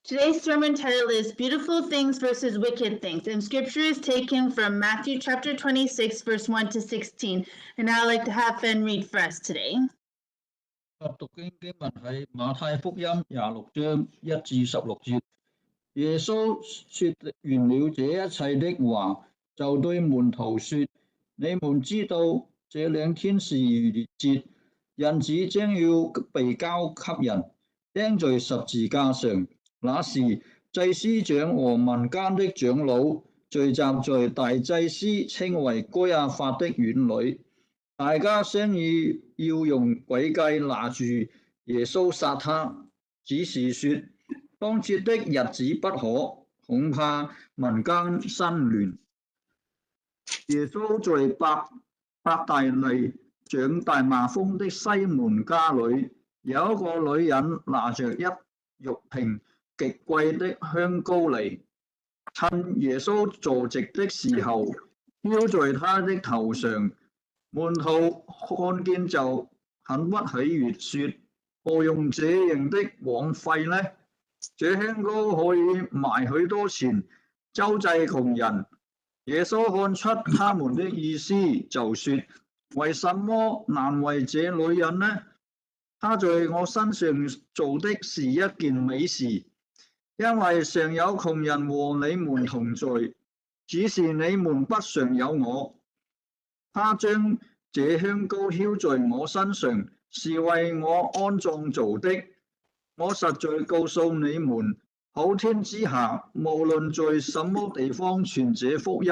Today's sermon title is Beautiful Things versus Wicked Things, and scripture is taken from Matthew chapter 26, verse 1 to 16. And I'd like to have Ben read for us today. 讀經文係馬太福音26章1至16節。耶穌說完了這一切的話，就對門徒說：你們知道這兩天是逾越節，人子將要被交給人，釘在十字架上。那時，祭司長和民間的長老聚集在大祭司稱為該亞法的院裏，大家商議要用詭計拿住耶穌殺他，只是說當節的日子不可，恐怕民間生亂。耶穌在伯大尼長大麻風的西門家裏，有一個女人拿着一玉瓶極貴的香膏嚟，趁耶穌坐席的時候，澆在他的頭上。門徒看見就很不喜悅，說：何用這樣的枉費呢？這香膏可以賣許多錢，周濟窮人。耶穌看出他們的意思，就說：為什麼難為這女人呢？她在我身上做的是一件美事，因為常有窮人和你們同在，只是你們不常有我。他將這香膏澆在我身上，是為我安葬做的。我實在告訴你們，普天之下，無論在什麼地方傳這福音，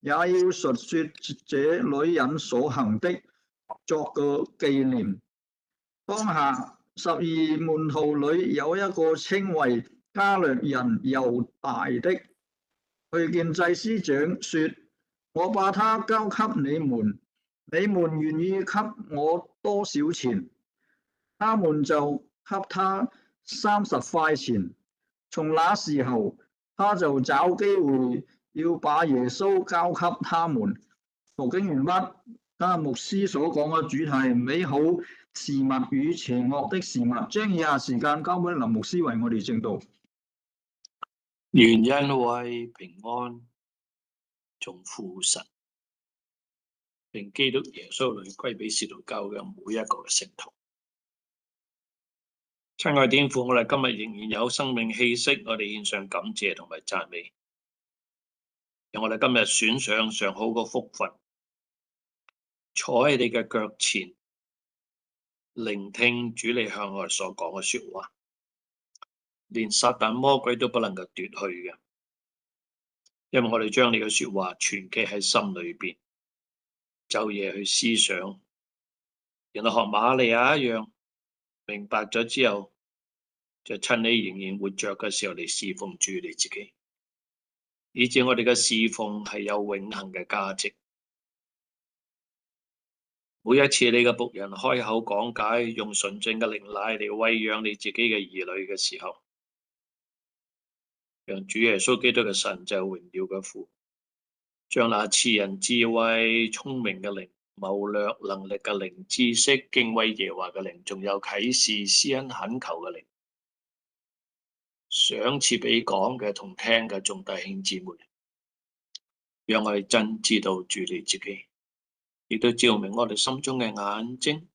也要述說這女人所行的，作個紀念。當下12門徒裏有一個稱為加略人猶大的，去見祭司長，說：我把他交給你們，你們願意給我多少錢？他們就給他30塊錢。從那時候，他就找機會要把耶穌交給他們。讀經完畢。今日牧師所講嘅主題：美好事物與邪惡的事物。將以下時間交俾林牧師為我哋證道。願恩惠平安從父神並基督耶穌裏歸俾使徒教嘅每一個嘅聖徒。親愛天父，我哋今日仍然有生命氣息，我哋獻上感謝同埋讚美。讓我哋今日選上上好個福分，坐喺你嘅腳前，聆聽主你向我哋所講嘅說話，連撒旦魔鬼都不能夠奪去嘅，因為我哋將你嘅說話存記喺心裏邊，晝夜去思想，然後學瑪利亞一樣，明白咗之後，就趁你仍然活着嘅時候嚟侍奉主你自己，以致我哋嘅侍奉係有永恆嘅價值。每一次你嘅僕人開口講解，用純正嘅靈奶嚟餵養你自己嘅兒女嘅時候，讓主耶穌基督嘅神就榮耀嘅父，將那賜人智慧、聰明嘅靈、謀略能力嘅靈、知識、敬畏耶和華嘅靈，仲有啟示、施恩、懇求嘅靈，賞賜俾講嘅同聽嘅眾弟兄姊妹，讓我哋真知道主你自己，亦都照明我哋心中嘅眼睛，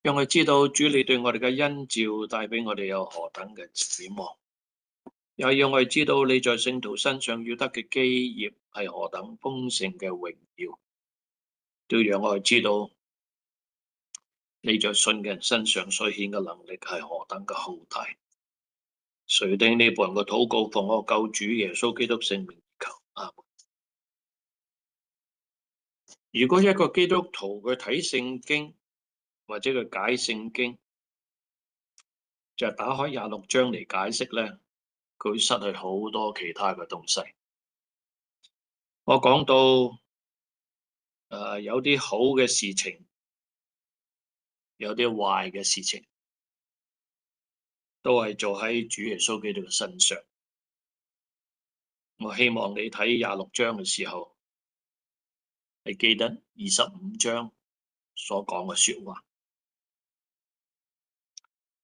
讓我哋知道主你對我哋嘅恩召帶俾我哋有何等嘅指望，又讓我哋知道你在聖徒身上要得嘅基業係何等豐盛嘅榮耀，都讓我哋知道你在信嘅人身上所顯嘅能力係何等嘅浩大。垂聽你僕人嘅禱告，奉我救主耶穌基督聖名而求，阿門。如果一個基督徒佢睇聖經或者佢解聖經，就打開26章嚟解釋咧，佢會失去好多其他嘅東西。我講到有啲好嘅事情，有啲壞嘅事情，都係做喺主耶穌基督嘅身上。我希望你睇26章嘅時候，你記得25章所講嘅說話。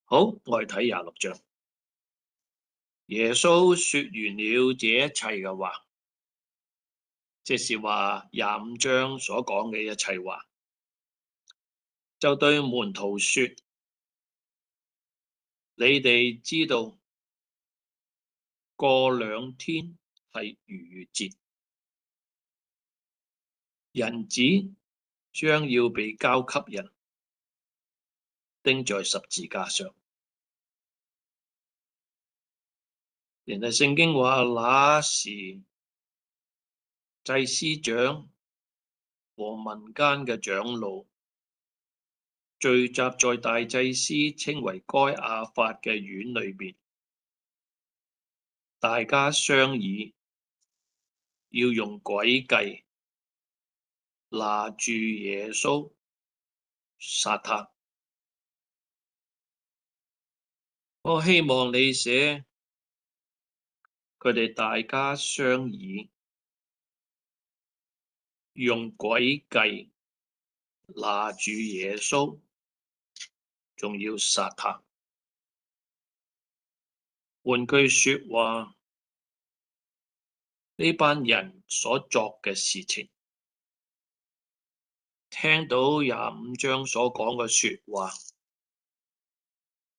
好，我哋睇26章。耶穌說完了這一切嘅話，即是話25章所講嘅一切話，就對門徒說：你哋知道過2天係逾越節，人子將要被交給人，釘在十字架上。然後聖經話，那時祭司長和民間嘅長老聚集在大祭司稱為該亞法嘅院裏邊，大家商議要用詭計拿住耶穌殺他。我希望你寫佢哋大家商議用詭計拿住耶穌，仲要殺他。換句說話，呢班人所作嘅事情，聽到25章所講嘅說話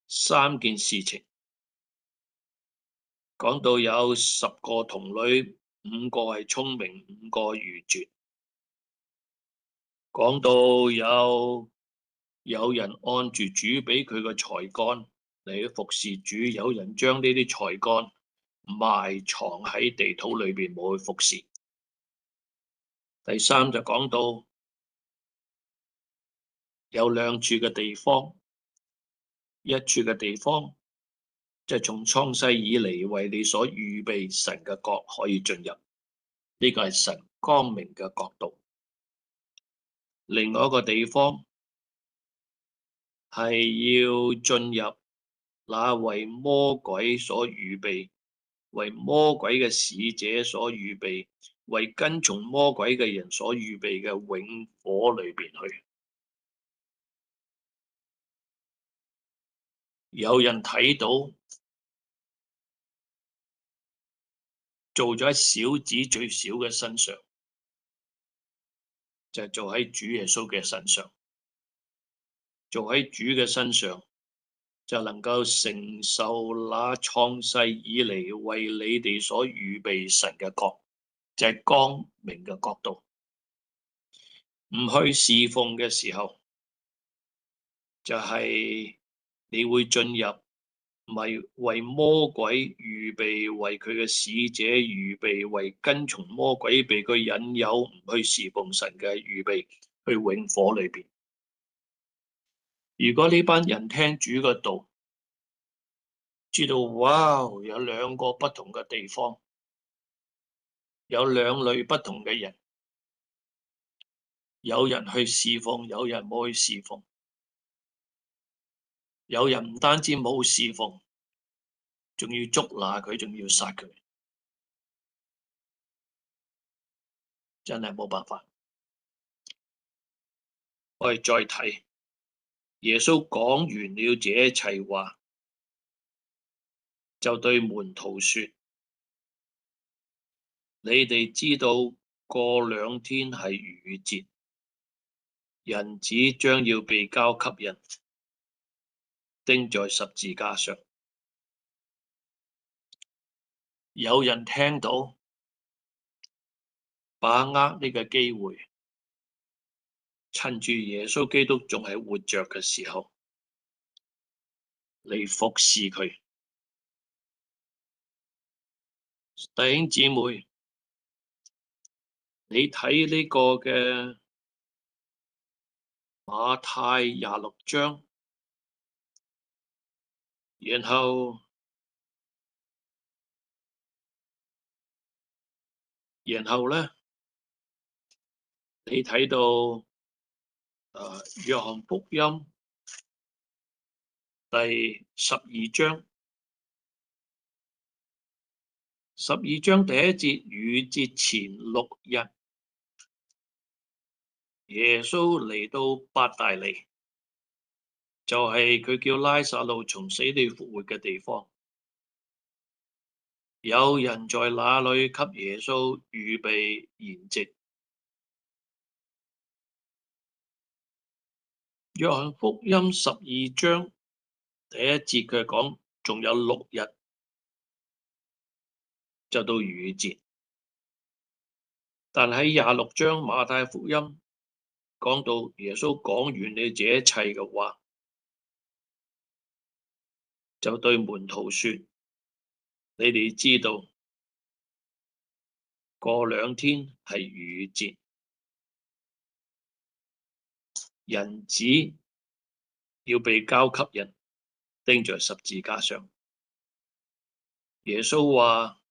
，3件事情，講到有10個童女，5個係聰明，5個愚拙。講到有人按住主俾佢嘅才幹嚟去服侍主，有人將呢啲才幹埋藏喺地土裏邊冇去服侍。第3就講到有2處嘅地方，一處嘅地方即係從創世以嚟為你所預備神嘅國可以進入，呢個係神光明嘅國度。另外一個地方係要進入那為魔鬼所預備，為魔鬼嘅使者所預備，為跟從魔鬼嘅人所預備嘅永火裏邊去。有人睇到做咗喺小子最小嘅身上，就係做喺主耶穌嘅身上，做喺主嘅身上，就能夠承受那創世以嚟為你哋所預備神嘅國，就係光明嘅國度。唔去侍奉嘅時候，就係你會進入為魔鬼預備，為佢嘅使者預備，為跟從魔鬼被佢引誘唔去侍奉神嘅預備，去永火裏邊。如果呢班人聽主嘅道，知道哇，有2個不同嘅地方，有2類不同嘅人，有人去侍奉，有人冇去侍奉，有人唔單止冇侍奉，仲要捉拿佢，仲要殺佢，真係冇辦法。我哋再睇耶穌講完了這一切話，就對門徒說：你哋知道過2天係逾越節，人子將要被交給人，釘在十字架上。有人聽到，把握呢個機會，趁住耶穌基督仲係活着嘅時候，嚟服侍佢。弟兄姊妹，你睇呢個嘅馬太26章，然後呢，你睇到約翰福音第12章，12章第1節，逾節前6日，耶穌嚟到伯大尼，就係佢叫拉撒路從死裏復活嘅地方。有人在那裏給耶穌預備筵席。約翰福音12章第1節佢講，仲有6日就到逾越節。但喺26章馬太福音講到耶穌講完你這一切嘅話，就對門徒說：你哋知道過2天係逾越節，人子要被交給人，釘在十字架上。耶穌話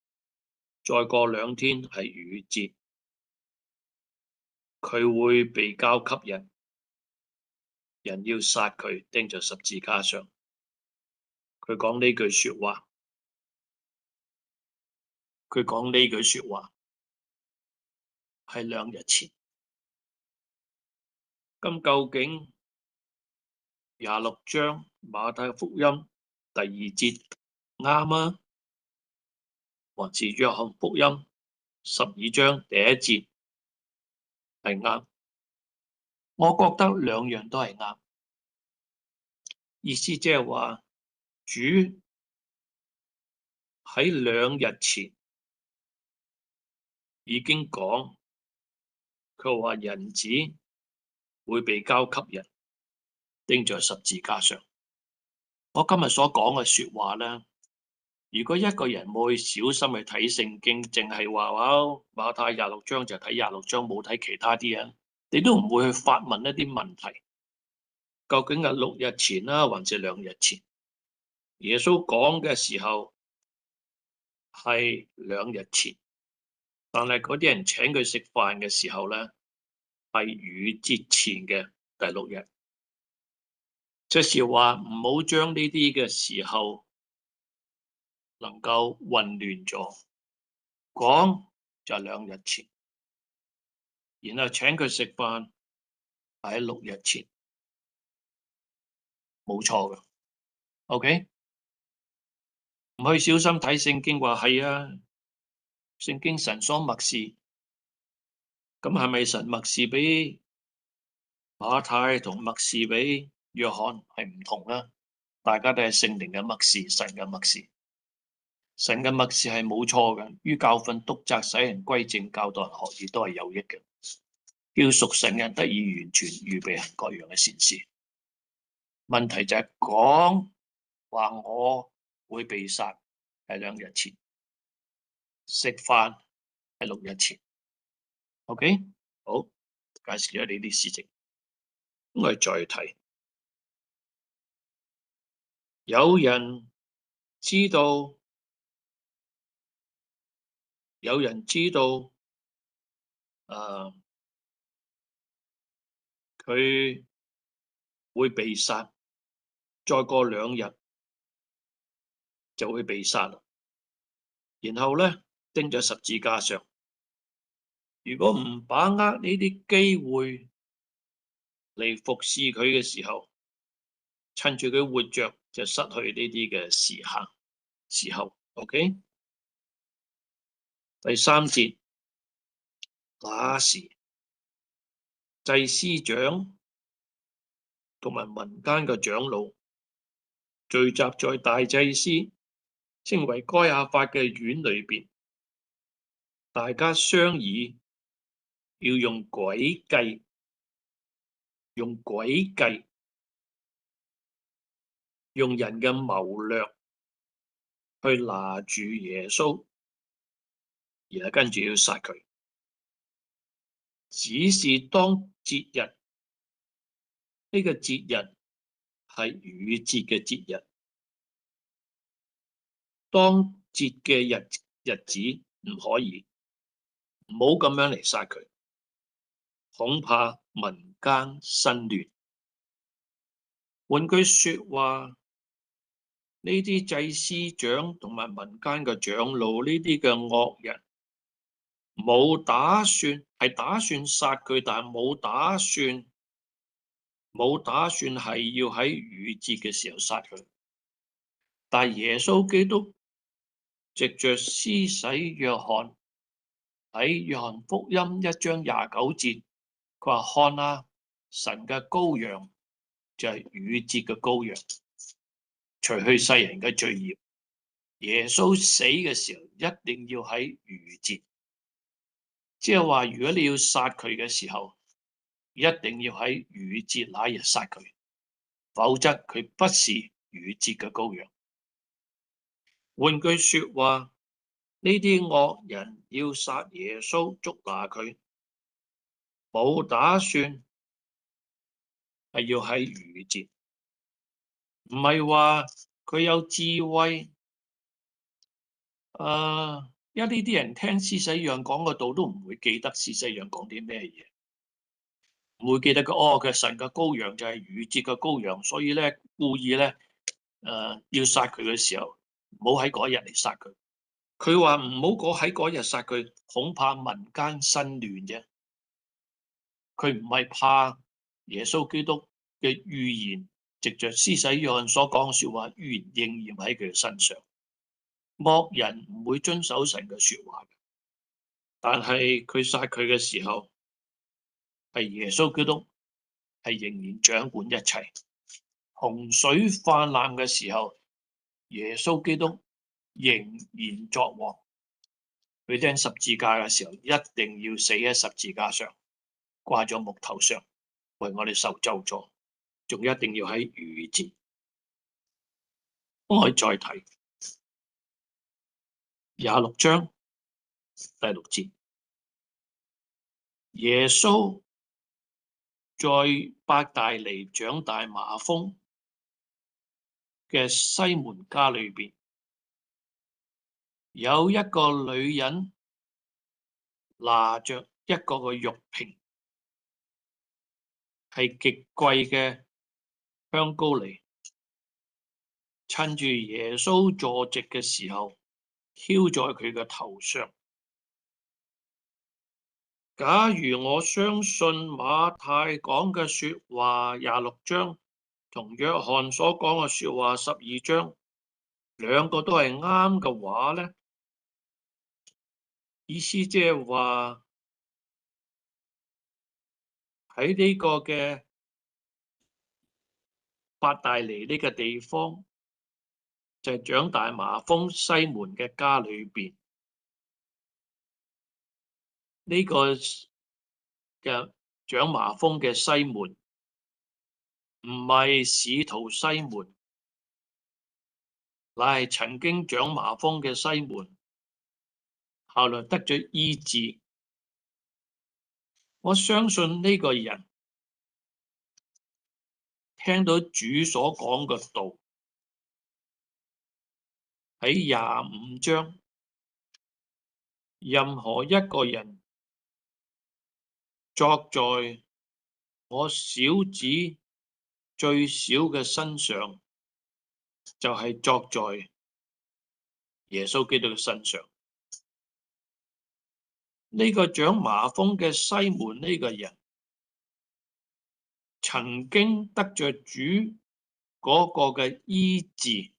再過2天係逾越節，佢會被交給人，人要殺佢，釘在十字架上。佢講呢句說話，係2日前。咁究竟26章馬太福音第2節啱啊，還是約翰福音12章第1節係啱？我覺得2樣都係啱。意思即係話，主喺2日前已經講，佢話人子會被交給人，釘在十字架上。我今日所講嘅說話呢，如果一個人冇去小心去睇聖經，淨係話馬太26章就睇26章，冇睇其他啲啊，你都唔會去發問一啲問題。究竟係6日前啦，還是2日前？耶穌講嘅時候係2日前，但係嗰啲人請佢食飯嘅時候呢，係逾越節前嘅第6日。即是話唔好將呢啲嘅時候能夠混亂咗，講就2日前，然後請佢食飯係喺6日前，冇錯嘅。OK， 唔去小心睇聖經話係啊，聖經神所默示，咁係咪神默示俾馬太同默示俾約翰係唔同啊？大家都係聖靈嘅默示，神嘅默示。神嘅默示係冇錯嘅，於教訓、督責、使人歸正、教導人學義都係有益嘅，叫屬神人得以完全，預備行各樣嘅善事。問題就係講話我會被殺係2日前，食飯係6日前。OK， 好，介紹咗呢啲事情，咁我哋再睇，有人知道佢會被殺，再過2日就會被殺啦。然後呢，釘咗十字架上。如果唔把握呢啲機會嚟服侍佢嘅時候，趁住佢活着就失去呢啲嘅時候。OK， 第3節，那時祭司長同埋民間嘅長老聚集在大祭司稱為該亞法嘅院裏邊，大家商議要用詭計，用人嘅謀略去拿住耶穌，然後跟住要殺佢。只是當節日，呢個節日係逾越節嘅節日，當節嘅日子唔可以，唔好咁樣嚟殺佢，恐怕民間生亂。換句說話，呢啲祭司長同埋民間嘅長老，呢啲嘅惡人，係打算殺佢，但係冇打算係要喺逾越節嘅時候殺佢。但係耶穌基督藉着施洗約翰喺約翰福音1章29節，佢話：看啊，神嘅羔羊就係逾節嘅羔羊，除去世人嘅罪孽。耶穌死嘅時候一定要喺逾節，即係話如果你要殺佢嘅時候，一定要喺逾節那日殺佢，否則佢不是逾節嘅羔羊。換句說話，呢啲惡人要殺耶穌，捉拿佢，冇打算係要喺逾節，唔係話佢有智慧。因為呢啲人聽施洗約翰講個道都唔會記得施洗約翰講啲咩嘢，唔會記得佢神嘅羔羊就係逾節嘅羔羊，所以咧故意咧要殺佢嘅時候，唔好喺嗰一日嚟殺佢。佢話唔好喺嗰日殺佢，恐怕民間生亂啫。佢唔係怕耶穌基督嘅預言，藉着施洗約翰所講嘅說話，預言應驗喺佢嘅身上。惡人唔會遵守神嘅說話，但係佢殺佢嘅時候，係耶穌基督係仍然掌管一切。洪水泛濫嘅時候，耶穌基督仍然作王。佢釘十字架嘅時候，一定要死喺十字架上，掛咗木頭上，為我哋受咒詛，仲一定要喺逾節。我哋再睇26章第6節，耶穌在伯大尼長大麻風嘅西門家裏邊，有一個女人拿着一個嘅玉瓶，係極貴嘅香膏嚟，趁住耶穌坐席嘅時候，澆在佢嘅頭上。假如我相信馬太講嘅說話26章，同約翰所講嘅說話12章，兩個都係啱嘅話咧，意思即係話喺呢個嘅伯大尼呢個地方，就係長大麻風西門嘅家裏邊，呢個嘅長麻風嘅西門唔係使徒西門，乃係曾經長麻風嘅西門，後來得咗醫治。我相信呢個人聽到主所講嘅道，喺25章，任何一個人作在我小子最小嘅身上，就係作在耶穌基督嘅身上。呢個長麻風嘅西門呢個人，曾經得着主嗰個嘅醫治，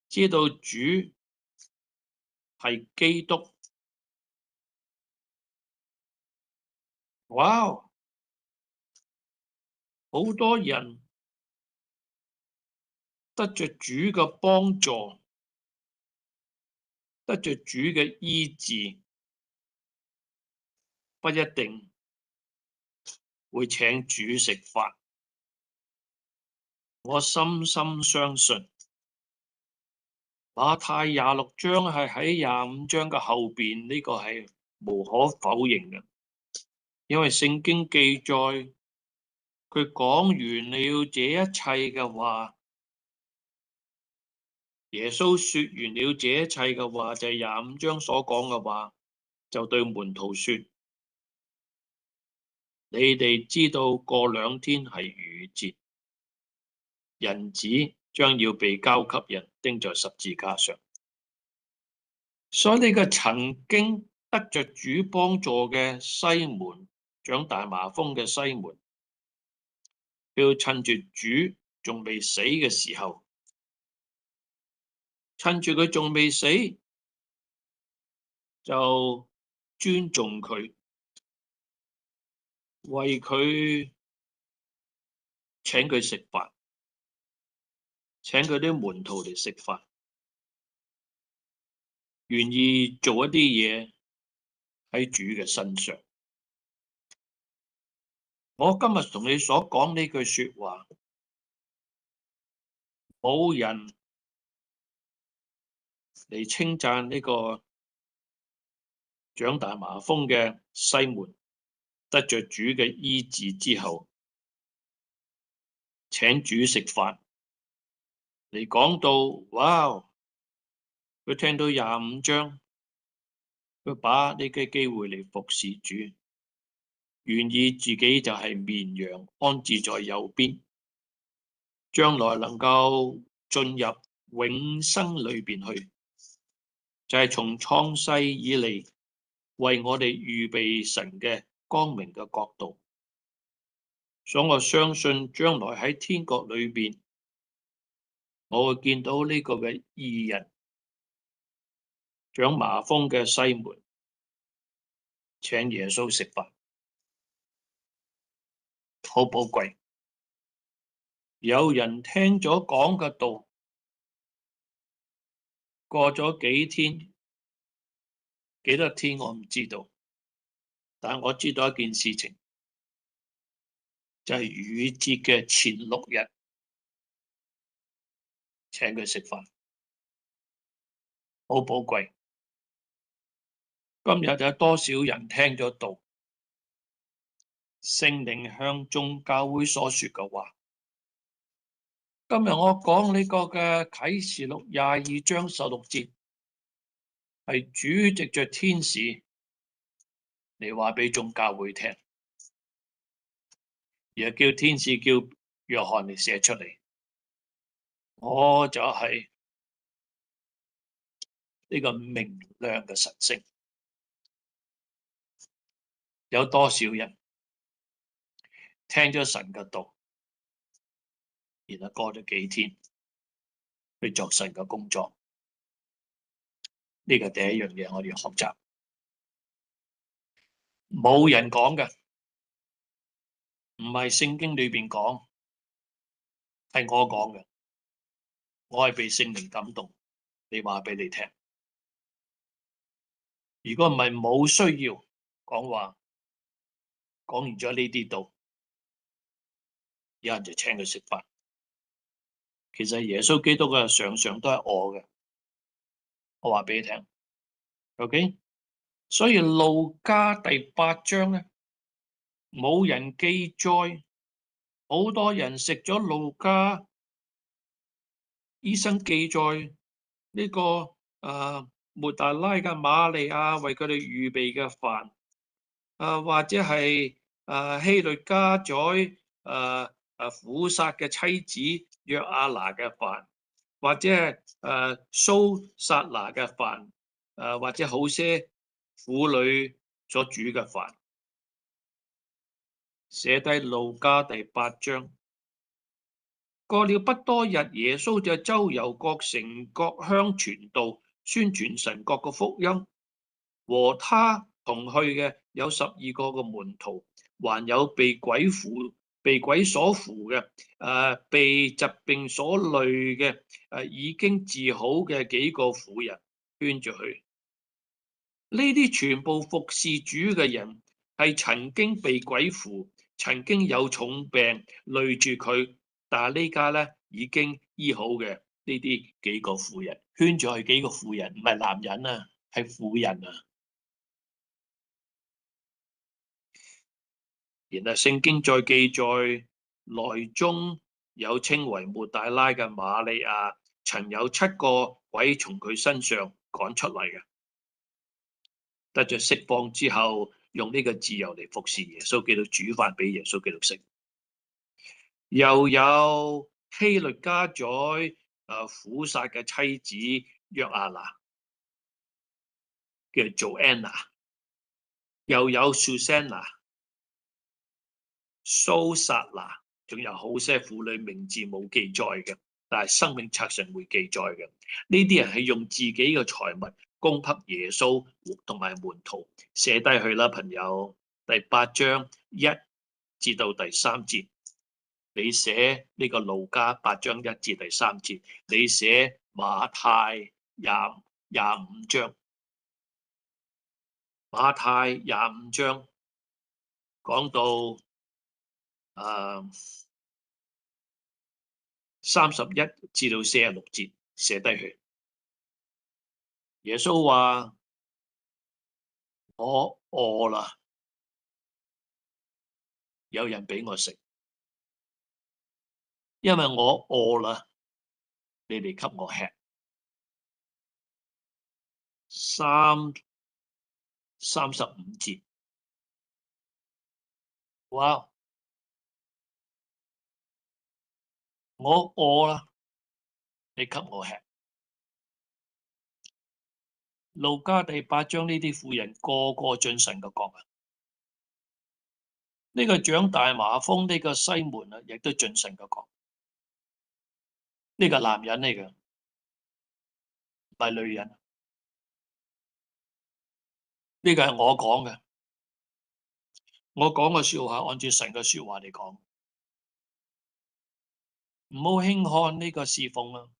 知道主係基督。哇！好多人得着主嘅幫助，得着主嘅醫治，不一定會請主食飯。我深深相信馬太26章係喺25章嘅後邊，呢個係無可否認嘅，因為聖經記載佢講完了這一切嘅話，耶穌說完了這一切嘅話，就係25章所講嘅話，就對門徒說：你哋知道過2天係逾節，人子將要被交給人，釘在十字架上。所以呢個曾經得着主幫助嘅西門，長大麻風嘅西門，佢要趁住主仲未死嘅時候，趁住佢仲未死，就尊重佢，為佢請佢食飯，請佢啲門徒嚟食飯，願意做一啲嘢喺主嘅身上。我今日同你所講呢句說話，冇人嚟稱讚呢個長大麻風嘅西門，得着主嘅醫治之後，請主食飯嚟講到，哇！佢聽到25章，佢把呢個機會嚟服侍主，願意自己就係綿羊安置在右邊，將來能夠進入永生裏邊去，就係從創世以嚟為我哋預備神嘅光明嘅國度。所以我相信將來喺天國裏邊，我會見到呢個嘅義人長麻風嘅西門請耶穌食飯，好寶貴。有人聽咗講嘅道，過咗幾天，幾多天我唔知道，但我知道一件事情，就係逾越節嘅前6日，請佢食飯，好寶貴。今日有多少人聽咗道，聖靈向眾教會所說嘅話？今日我講呢個嘅啟示錄22章16節，係主藉着天使嚟話俾眾教會聽，而叫天使叫約翰嚟寫出嚟。我就係呢個明亮嘅晨星。有多少人聽咗神嘅道，然後過咗幾天去作神嘅工作？呢個第一樣嘢我哋要學習。冇人講嘅，唔係聖經裏邊講，係我講嘅。我係被聖靈感動，你話俾你聽。如果唔係，冇需要講話。講完咗呢啲道，有人就請佢食飯。其實耶穌基督嘅常常都係我嘅，我話俾你聽。OK， 所以路加第8章咧，冇人記載，好多人食咗路加醫生記載呢個抹大拉嘅瑪利亞為佢哋預備嘅飯。或者係希律家宰苦撒嘅妻子約亞拿嘅飯，或者係蘇撒拿嘅飯，或者好些婦女所煮嘅飯，寫低路加第8章。過了不多日，耶穌就周遊各城各鄉傳道，宣傳神國嘅福音，和他同去嘅有12個嘅門徒，還有被鬼所附嘅，被疾病所累嘅，已經治好嘅幾個婦人圈住佢。呢啲全部服侍主嘅人，係曾經被鬼附，曾經有重病累住佢，但係呢家咧已經醫好嘅呢啲幾個婦人，圈住佢幾個婦人，唔係男人啊，係婦人啊。然後聖經再記載，內中有稱為抹大拉嘅瑪利亞，曾有7個鬼從佢身上趕出嚟嘅，得着釋放之後，用呢個自由嚟服侍耶穌基督，煮飯俾耶穌基督食。又有希律家宰苦撒嘅妻子約亞拿，叫做 Anna， 又有 Susanna、蘇撒拿，仲有好些婦女名字冇記載嘅。但係生命冊上會記載嘅。呢啲人係用自己嘅財物供給耶穌同埋門徒，寫低去啦，朋友。第8章1至到第3節，你寫呢個路加8章1至第3節，你寫馬太25章，馬太25章講到31至到46節，寫低去。耶穌話：我餓啦，有人俾我食，因為我餓啦，你哋給我吃。35節，哇！我餓啦，你給我吃。路加第8章呢啲婦人個個進神嘅國啊！呢個長大麻風呢個西門啊，亦都進神嘅國。呢個男人嚟嘅，唔係女人。呢個係我講嘅，我講嘅説話按照神嘅説話嚟講，唔好輕看呢個侍奉啊！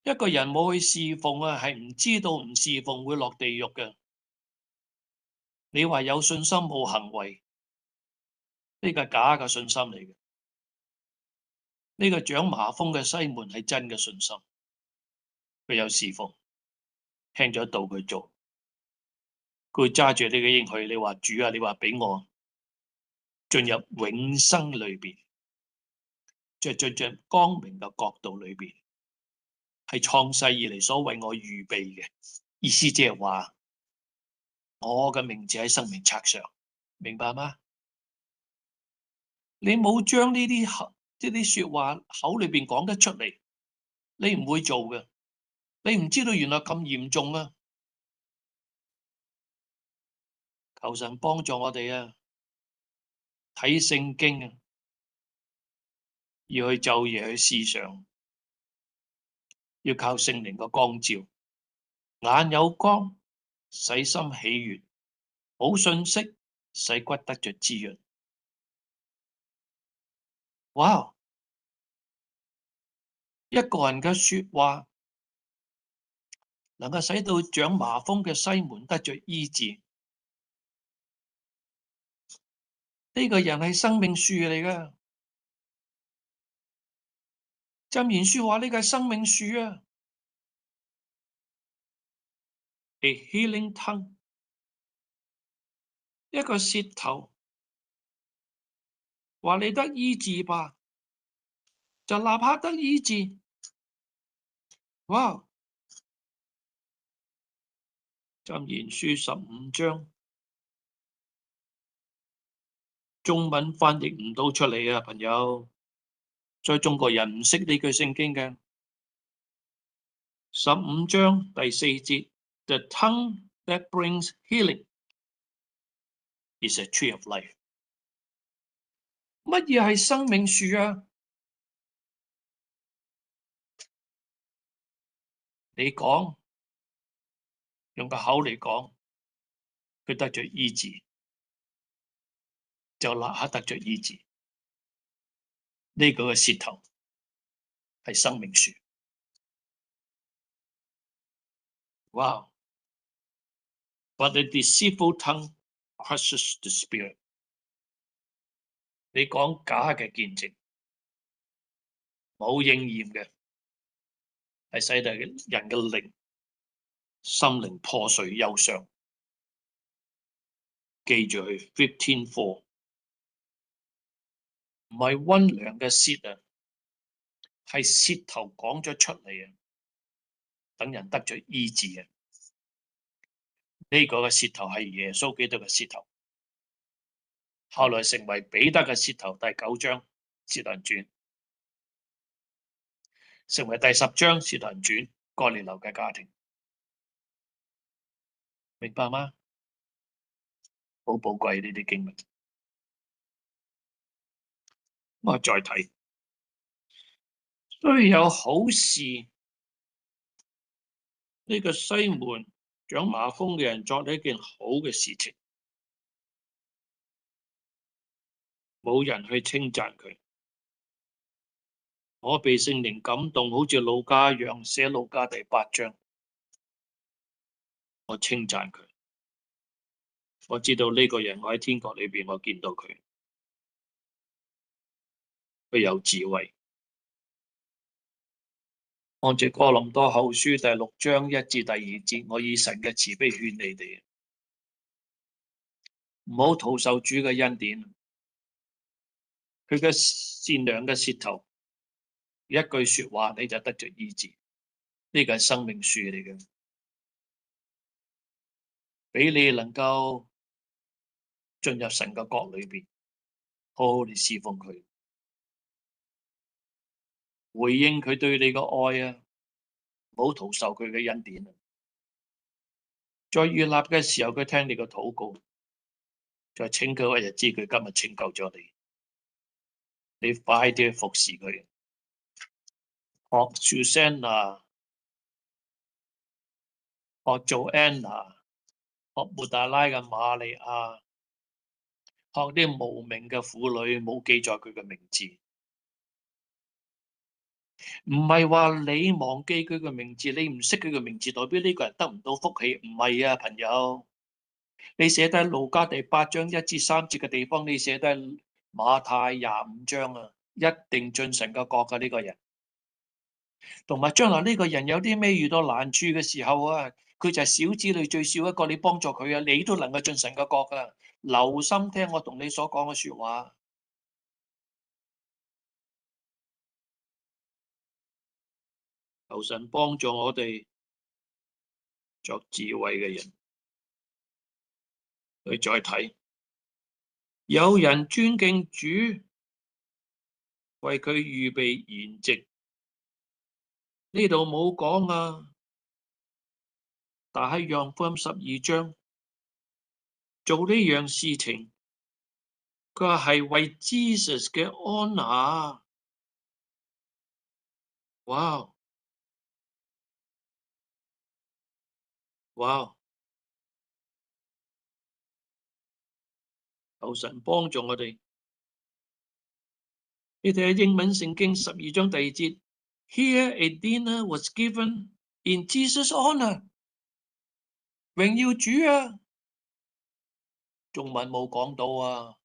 一個人冇去侍奉啊，係唔知道唔侍奉會落地獄嘅。你話有信心冇行為，呢個係假嘅信心嚟嘅。呢個長麻風嘅西門係真嘅信心，佢有侍奉，聽咗道佢做，佢揸住呢個應許。你話主啊，你話俾我進入永生裏邊，進入光明嘅國度裏邊，係創世以嚟所為我預備嘅。意思即係話我嘅名字喺生命冊上，明白嗎？你冇將呢啲說話口裏邊講得出嚟，你唔會做嘅。你唔知道原來咁嚴重啊！求神幫助我哋啊！睇聖經啊，要去晝夜去思想，要靠聖靈嘅光照，眼有光，使心喜悅，好信息使骨得着滋潤。哇！一個人嘅說話能夠使到長麻風嘅西門得着醫治，呢個人係生命樹嚟㗎。箴言書話呢個係生命樹啊。A healing tongue， 一個舌頭話你得醫治吧，就立刻得醫治。哇！箴言書15章，中文翻譯唔到出嚟啊，朋友，所以中國人唔識呢句聖經嘅。15章第4節 ，The tongue that brings healing is a tree of life。乜嘢係生命樹啊？你講，用個口嚟講，佢得着醫治，就立刻得着醫治。呢個嘅舌頭係生命樹。哇！ But a deceitful tongue crushes the spirit。你講假嘅見證，冇應驗嘅，係使到人嘅靈、心靈破碎憂傷。記住去 15:4， 唔係溫良嘅舌啊，係舌頭講咗出嚟啊，等人得着醫治啊。呢個嘅舌頭係耶穌基督嘅舌頭，後來成為彼得嘅舌頭。第9章使徒行傳，成為第10章使徒行傳哥尼流嘅家庭，明白嗎？好寶貴呢啲經文。我再睇所以有好事，呢個西門長麻風嘅人作咗一件好嘅事情，冇人去稱讚佢。我被聖靈感動，好似路加一樣，寫路加第8章，我稱讚佢。我知道呢個人，我喺天國裏邊，我見到佢，佢有智慧。按住哥林多後書第6章1至第2節，我以神嘅慈悲勸你哋，唔好徒受主嘅恩典。佢嘅善良嘅舌頭，一句說話你就得着醫治，呢個係生命樹嚟嘅，俾你能夠進入神嘅國裏邊，好好地侍奉佢，回應佢對你嘅愛啊！唔好徒受佢嘅恩典啊！在悅納嘅時候，佢聽你嘅禱告；在拯救嘅日子，佢今日拯救咗你。你快啲去服侍佢，學 Susanna， 學做 Anna， 學抹大拉嘅瑪利亞，學啲無名嘅婦女，冇記載佢嘅名字。唔係話你忘記佢嘅名字，你唔識佢嘅名字，代表呢個人得唔到福氣？唔係啊，朋友，你寫低路加第8章1至3節嘅地方，你寫低馬太25章啊，一定進神嘅國嘅呢個人。同埋將來呢個人有啲咩遇到難處嘅時候啊，佢就係小子裏最少一個，你幫助佢啊，你都能夠進神嘅國噶。留心聽我同你所講嘅說話。求神幫助我哋作智慧嘅人。去再睇，有人尊敬主，為佢預備筵席。呢度冇講啊，但係約翰福音12章做呢樣事情，佢話係為 Jesus 嘅 honor。哇！哇！求神幫助我哋。你睇下英文聖經12章第2節 ，Here a dinner was given in Jesus' honor。榮耀主啊！中文冇講到啊！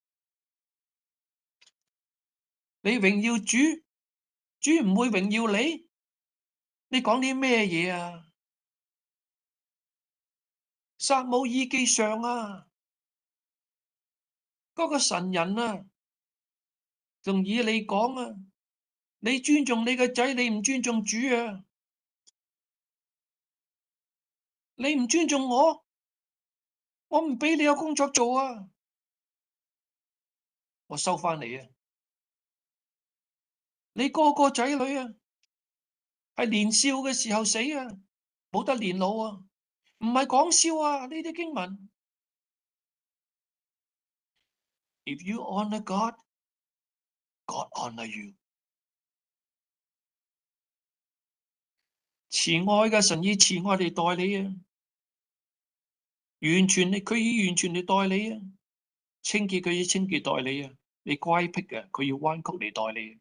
你榮耀主，主唔會榮耀你？你講啲咩嘢啊？撒母耳記上啊，嗰個神人啊，同以利講啊，你尊重你個仔，你唔尊重主啊！你唔尊重我，我唔俾你有工作做啊！我收翻你啊！你個仔女啊，係年少嘅時候死啊，冇得年老啊，唔係講笑啊！呢啲經文 ，If you honor God, God honor you。慈愛嘅神以慈愛嚟待你啊，佢以完全嚟待你啊，清潔佢以清潔待你啊，你乖僻嘅佢以彎曲嚟待你。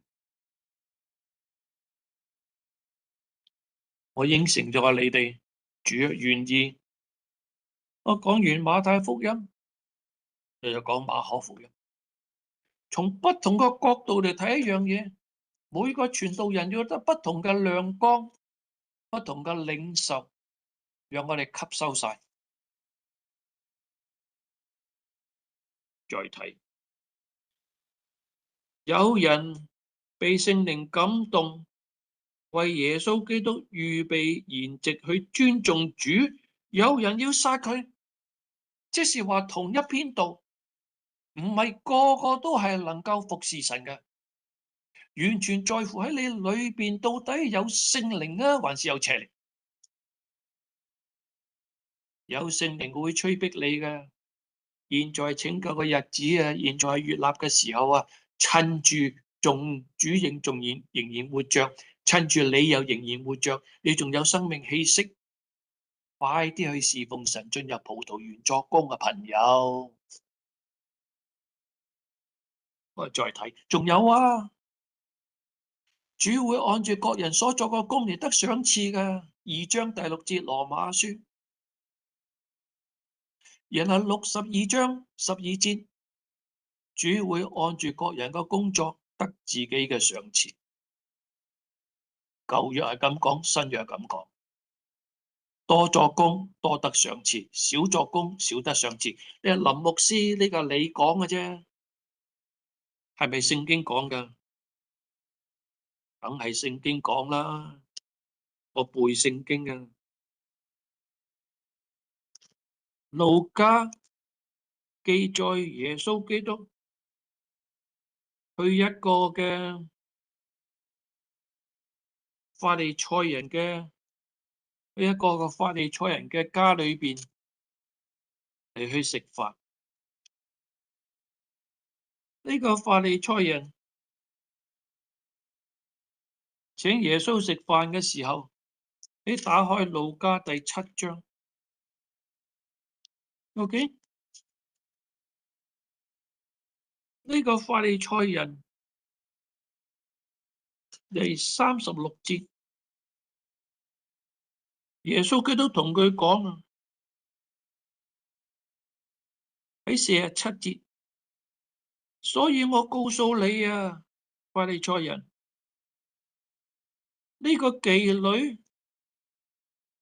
我應承咗你哋，主若願意。我講完馬太福音，又講馬可福音，從不同嘅角度嚟睇一樣嘢，每個傳道人要得不同嘅亮光，不同嘅領受，讓我哋吸收晒。再睇，有人被聖靈感動，為耶穌基督預備筵席去尊重主，有人要殺佢，即是話同一篇道，唔係個個都係能夠服侍神嘅，完全在乎喺你裏邊到底有聖靈啊，還是有邪靈？有聖靈會催逼你嘅。現在拯救嘅日子啊，現在係悅納嘅時候啊，趁住主仍然活着，趁住你又仍然活着，你仲有生命氣息，快啲去侍奉神，進入葡萄園作工嘅朋友。我哋再睇，仲有啊，主會按住各人所作嘅工嚟得賞賜㗎。2章第6節羅馬書，然後62章12節，主會按住各人嘅工作得自己嘅賞賜。舊約係咁講，新約係咁講。多作工多得賞賜，少作工少得賞賜。你林牧師呢個你講嘅啫，係咪聖經講㗎？梗係聖經講啦，我背聖經啊。路加記載耶穌基督去一個嘅法利賽人嘅家裏邊嚟去食飯。呢個法利賽人請耶穌食飯嘅時候，你打開路加第7章。OK， 呢個法利賽人第36節，耶穌基督同佢講啊，喺47節，所以我告訴你啊，法利賽人，呢個妓女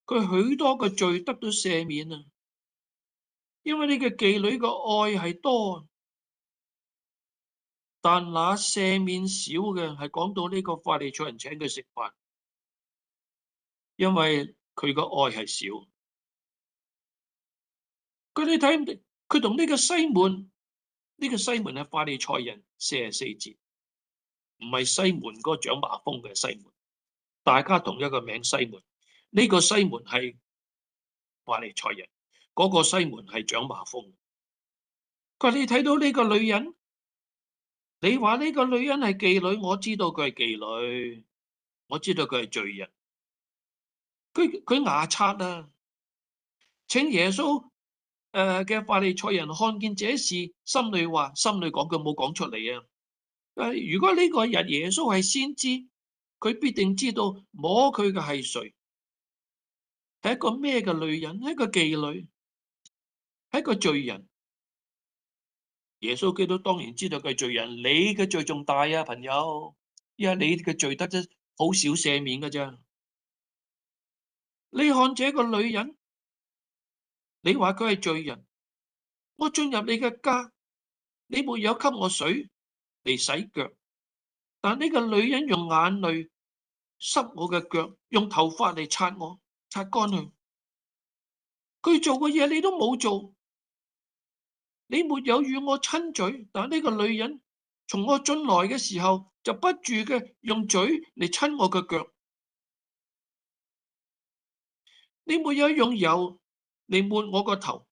佢許多嘅罪得到赦免啊，因為呢個妓女嘅愛係多，但那赦免少嘅係講到呢個法利賽人請佢食飯，因為佢個愛係少。佢哋睇唔到，佢同呢個西門係法利賽人44節，唔係西門嗰個長麻風嘅西門，大家同一個名西門。呢個西門係法利賽人，嗰個西門係長麻風。佢話你睇到呢個女人，你話呢個女人係妓女，我知道佢係妓女，我知道佢係罪人。佢牙刷啊，請耶穌嘅法利賽人看見這事，心裏講，佢冇講出嚟啊。如果呢個人耶穌係先知，佢必定知道摸佢嘅係誰，係一個咩嘅女人，係一個妓女，係一個罪人。耶穌基督當然知道佢係罪人，你嘅罪仲大啊，朋友，因為你嘅罪得咗好少赦免㗎咋。你看這個女人，你話佢係罪人，我進入你嘅家，你沒有給我水嚟洗腳，但呢個女人用眼淚濕我嘅腳，用頭髮嚟擦乾佢。佢做嘅嘢你都冇做，你沒有與我親嘴，但呢個女人從我進來嘅時候就不住嘅用嘴嚟親我嘅腳。你沒有用油嚟抹我個頭，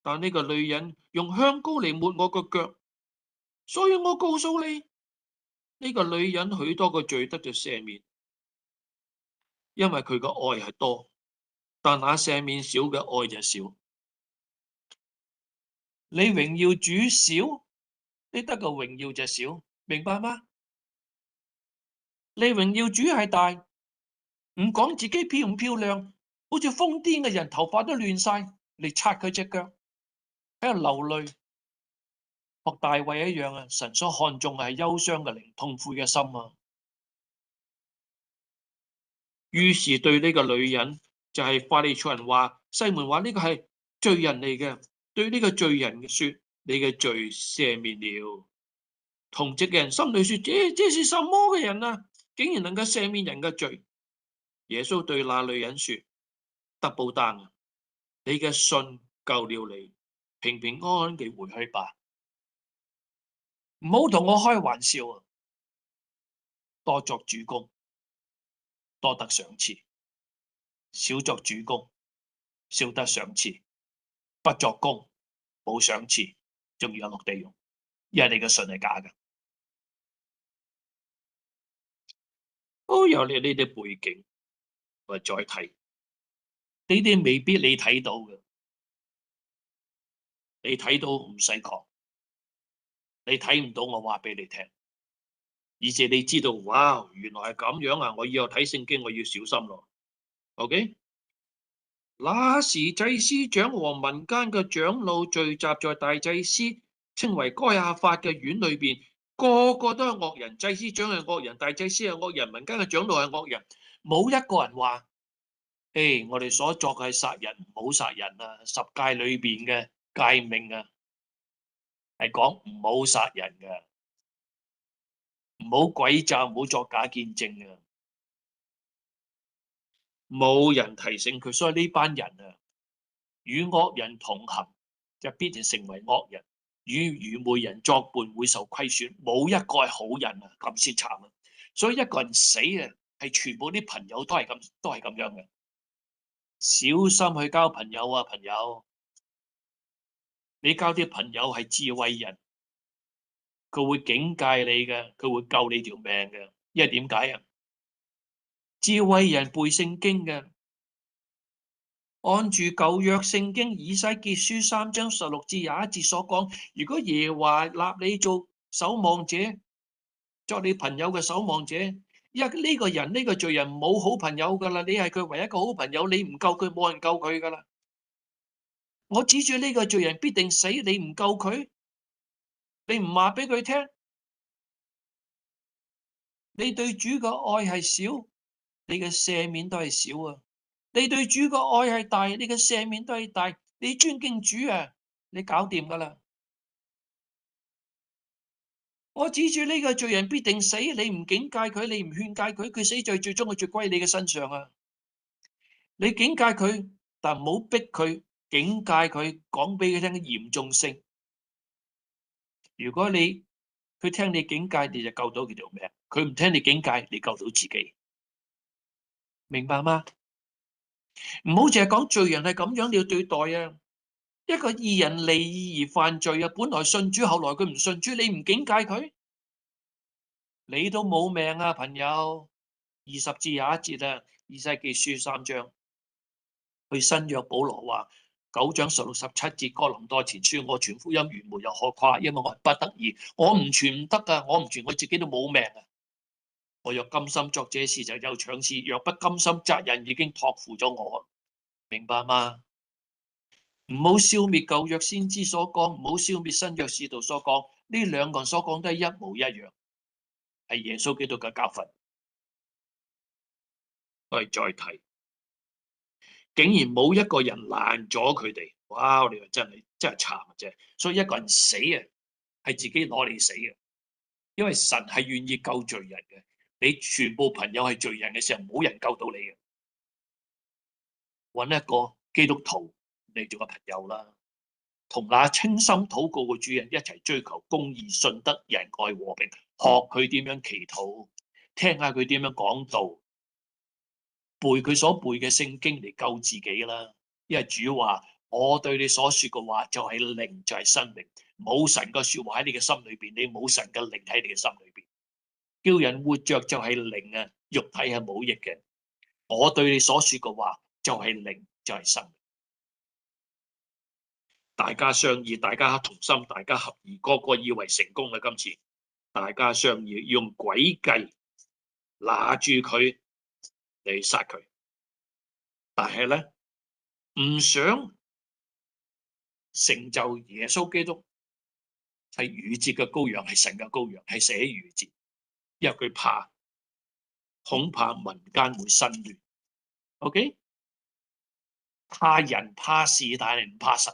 但呢個女人用香膏嚟抹我個腳。所以我告訴你，呢個女人許多個罪得咗赦免，因為佢個愛係多，但那赦免少嘅愛就少。你榮耀主少，你得個榮耀就少，明白嗎？你榮耀主係大，唔講自己漂唔漂亮，好似瘋癲嘅人，頭髮都亂晒嚟擦佢隻腳，喺度流淚，學大衛一樣啊！神所看重係憂傷嘅靈，痛悔嘅心啊！於是對呢個女人，就係法利賽人話，西門話呢個係罪人嚟嘅，對呢個罪人說，你嘅罪赦免了。同席嘅人心裏說，這是什麼嘅人啊，竟然能夠赦免人嘅罪。耶穌對那女人說，得布丹啊，你嘅信救了你，平平安安地回去吧。唔好同我開玩笑啊！多作主工，多得賞賜；少作主工，少得賞賜。不作工，冇賞賜，仲要有落地獄，因為你嘅信係假嘅。都有你哋背景，我再睇，呢啲未必你睇到嘅，你睇到唔使講，你睇唔到我話俾你聽，而且你知道，哇，原來係咁樣啊！我以後睇聖經我要小心咯。OK， 那時祭司長和民間嘅長老聚集在大祭司稱為該亞法嘅院裏邊，個個都係惡人，祭司長係惡人，大祭司係惡人，民間嘅長老係惡人，冇一個人話：誒，我哋所作嘅係殺人，唔好殺人啊！十誡裏邊嘅誡命啊，係講唔好殺人嘅，唔好詭詐，唔好作假見證啊！冇人提醒佢，所以呢班人啊，與惡人同行就必然成為惡人，與愚昧人作伴會受虧損，冇一個係好人啊，咁先慘啊！所以一個人死啊，係全部啲朋友都係咁樣嘅。小心去交朋友啊，朋友！你交啲朋友係智慧人，佢會警戒你嘅，佢會救你條命嘅。因為點解啊？智慧人背聖經嘅，按住舊約聖經以西結書3章16至21節所講，如果耶和華立你做守望者，作你朋友嘅守望者，因為呢個人呢個罪人冇好朋友噶啦，你係佢唯一一個好朋友，你唔救佢，冇人救佢噶啦。我指住呢個罪人必定死，你唔救佢，你唔話俾佢聽，你對主嘅愛係少，你嘅赦免都係少啊！你對主嘅愛係大，你嘅赦免都係大。你尊敬主啊，你搞掂噶啦！我指住呢個罪人必定死，你唔警戒佢，你唔勸戒佢，佢死罪最終嘅罪歸你嘅身上啊！你警戒佢，但唔好逼佢，警戒佢，講俾佢聽嘅嚴重性。如果佢聽你警戒，你就救到佢條命；佢唔聽你警戒，你救到自己。明白嗎？唔好淨係講罪人係咁樣，你要對待啊！一個義人離義而犯罪啊，本來信主，後來佢唔信主，你唔警戒佢，你都冇命啊，朋友。20至21節啊，以西結書3章，去新約保羅話9章16、17節，哥林多前書，我傳福音原沒有可誇，因為我係不得已，我唔傳唔得啊，我唔傳我自己都冇命啊。我若甘心作這事，就有賞賜；若不甘心，責任已經託付咗我，明白嗎？唔好消滅舊約先知所講，唔好消滅新約使徒所講，呢兩個人所講都係一模一樣，係耶穌基督嘅教訓。我哋再睇，竟然冇一個人攔咗佢哋，哇！你話真係慘啊！啫，所以一個人死啊，係自己攞嚟死嘅，因為神係願意救罪人嘅。你全部朋友係罪人嘅時候，冇人救到你嘅，揾一個基督徒嚟做個朋友啦，同那清心禱告嘅主人一齊追求公義、信德、仁愛、和平，學佢點樣祈禱，聽下佢點樣講道，背佢所背嘅聖經嚟救自己啦。因為主話：我對你所說嘅話就係靈，就係生命。冇神嘅說話喺你嘅心裏邊，你冇神嘅靈喺你嘅心裏邊。叫人活着就係靈啊，肉體係冇益嘅。我對你所說嘅話就係靈，就係生命。大家商議，大家同心，大家合意，個個以為成功啦。今次大家商議用詭計拿住佢嚟殺佢，但係咧唔想成就耶穌基督係逾節嘅羔羊，係神嘅羔羊，係死喺逾節，因為佢怕，恐怕民間會生亂。OK， 怕人怕事，但係唔怕神。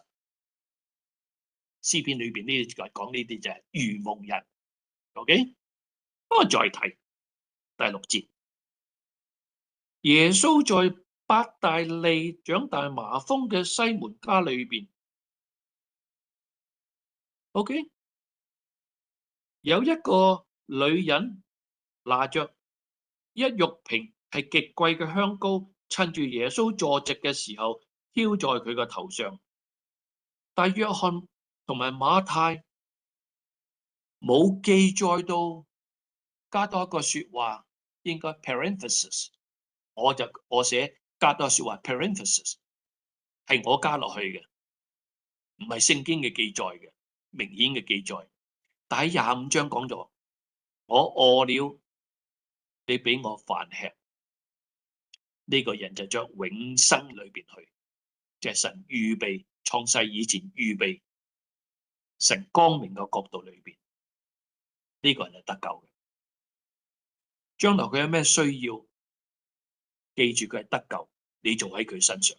詩篇裏邊呢啲講呢啲就係愚蒙人。OK， 不過再睇第6節，耶穌在伯大利長大麻風嘅西門家裏邊。OK， 有一個女人拿着一玉瓶係極貴嘅香膏，趁住耶穌坐席嘅時候，澆在佢個頭上。但約翰同埋馬太冇記載到加多一個說話，應該 parenthesis，我寫加多説話 parenthesis， 係我加落去嘅，唔係聖經嘅記載嘅，明顯嘅記載。但喺25章講咗，我餓了，你俾我飯吃，呢個人就將永生裏邊去，即係神預備創世以前預備神光明嘅角度裏邊，呢個人係得救嘅。將來佢有咩需要，記住佢係得救，你做喺佢身上，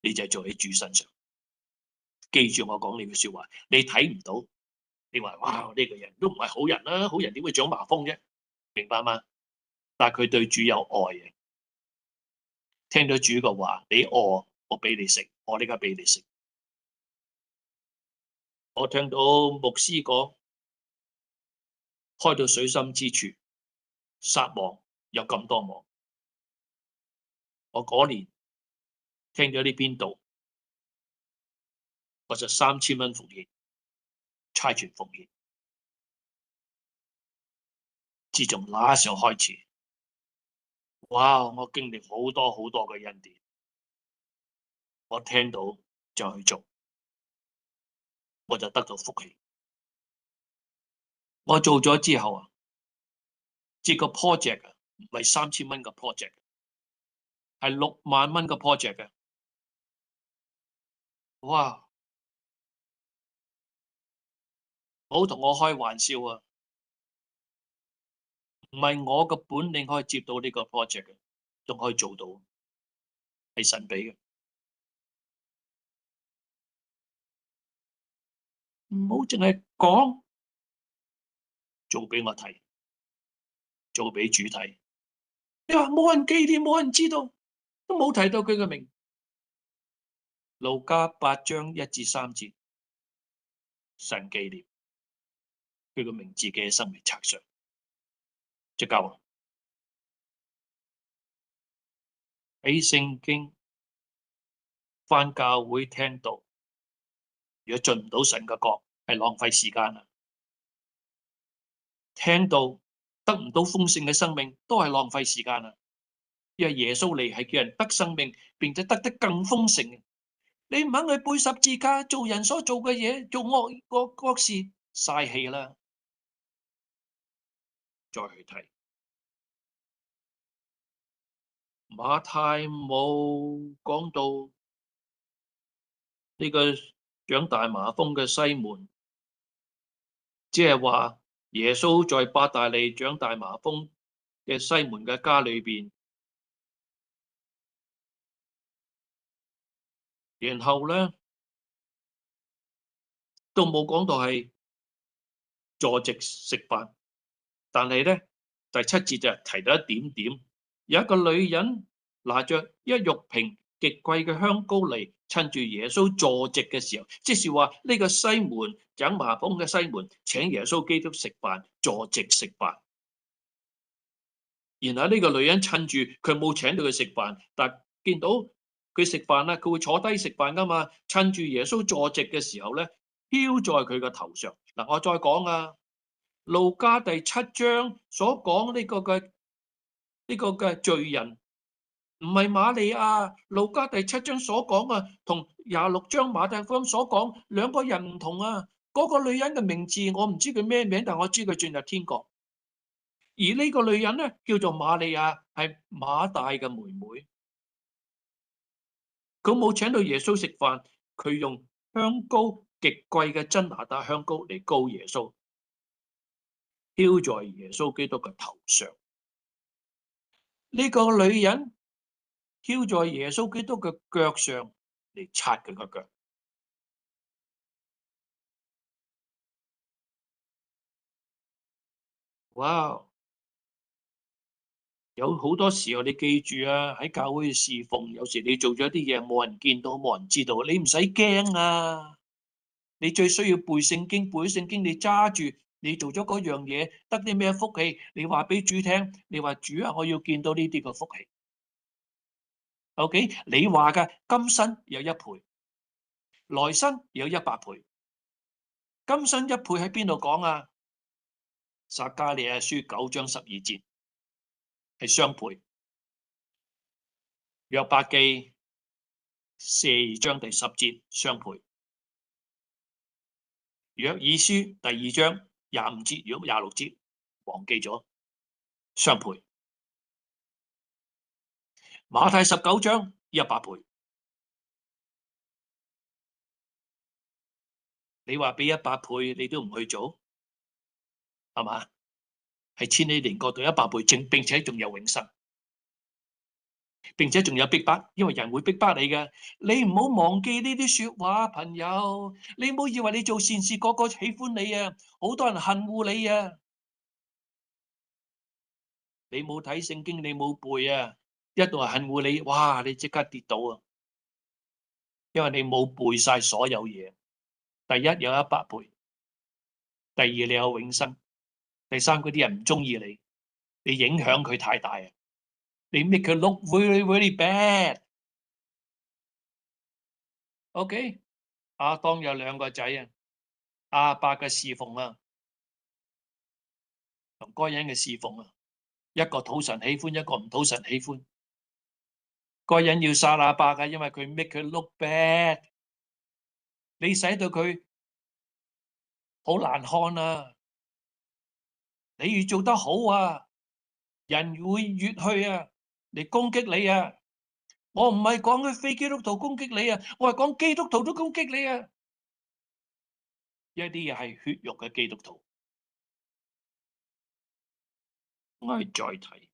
你就係做喺主身上。記住我講呢句說話，你睇唔到，你話哇呢個人都唔係好人啦，好人點會長麻風啫？明白嗎？但係佢對主有愛嘅，聽到主嘅話，你餓我俾你食，我呢家俾你食。我聽到牧師講，開到水深之處，撒網有咁多網。我嗰年聽咗呢邊度，我就3000蚊奉獻，差傳奉獻。自從那時候開始，哇！我經歷好多好多嘅恩典，我聽到就去做，我就得到福氣。我做咗之後啊，接個 project 啊，唔係3000蚊嘅 project， 係6萬蚊嘅 project 嘅。哇！唔好同我開玩笑啊！唔係我嘅本領可以接到呢個 project 嘅，仲可以做到，係神俾嘅。唔好淨係講，做俾我睇，做俾主睇。你話冇人紀念，冇人知道，都冇提到佢嘅名。路加8章1至3節，神紀念佢嘅名字記喺生命冊上，就夠啦。喺聖經返教會聽到，如果進唔到神嘅國，係浪費時間啦。聽到得唔到豐盛嘅生命，都係浪費時間啦。因為耶穌嚟係叫人得生命，並且得更豐盛。你唔肯去背十字架，做人所做嘅嘢，做惡事，嘥氣啦。再去睇馬太冇講到呢個長大麻風嘅西門，即係話耶穌在伯大尼長大麻風嘅西門嘅家裏邊，然後咧都冇講到係坐席食飯，但係咧第7節就提到一點點，有一個女人拿着一玉瓶極貴嘅香膏嚟，趁住耶穌坐席嘅時候，即是話呢個西門長麻風嘅西門請耶穌基督食飯，坐席食飯。然後呢個女人趁住佢冇請到佢食飯，但見到佢食飯啦，佢會坐低食飯噶嘛，趁住耶穌坐席嘅時候咧，飄在佢個頭上。嗱，我再講啊，路加第7章所講呢個嘅罪人，唔係瑪利亞。路加第7章所講啊，同26章馬太福音所講兩個人唔同啊。嗰個女人嘅名字我唔知佢咩名，但我知佢進入天國。而呢個女人咧叫做瑪利亞，係馬大嘅妹妹。佢冇請到耶穌食飯，佢用香膏極貴嘅真哪噠香膏嚟膏耶穌，澆在耶穌基督嘅頭上。呢個女人澆在耶穌基督嘅腳上嚟擦佢個腳。哇！有好多時候你記住啊，喺教會侍奉，有時你做咗啲嘢冇人見到，冇人知道，你唔使驚啊！你最需要背聖經，背聖經你揸住，你做咗嗰樣嘢得啲咩福氣？你話俾主聽，你話主啊，我要見到呢啲嘅福氣。OK， 你話嘅今生有1倍，來生有100倍。今生1倍喺邊度講啊？撒迦利亞書9章12節。係雙倍。約伯記4章第10節雙倍。約珥書第2章25節，如果26節忘記咗，雙倍。馬太19章100倍。你話俾100倍，你都唔去做，係嘛？係千禧年國度100倍，並且仲有永生，並且仲有逼迫，因為人會逼迫你嘅。你唔好忘記呢啲說話，朋友。你唔好以為你做善事，個個喜歡你啊，好多人恨惡你啊。你冇睇聖經，你冇背啊，一度係恨惡你，哇！你即刻跌倒啊，因為你冇背晒所有嘢。第一有100倍，第二你有永生，第三嗰啲人唔中意你，你影響佢太大啊，你 make 佢 look very very bad。OK， 亞當有2個仔啊，亞伯嘅侍奉啊，同該隱嘅侍奉啊，一個討神喜歡，一個唔討神喜歡。該隱要殺亞伯嘅，因為佢 make 佢 look bad， 你使到佢好難看啊！你越做得好啊，人會越去啊嚟攻擊你啊！我唔係講佢非基督徒攻擊你啊，我係講基督徒都攻擊你啊！一啲係血肉嘅基督徒。我哋再睇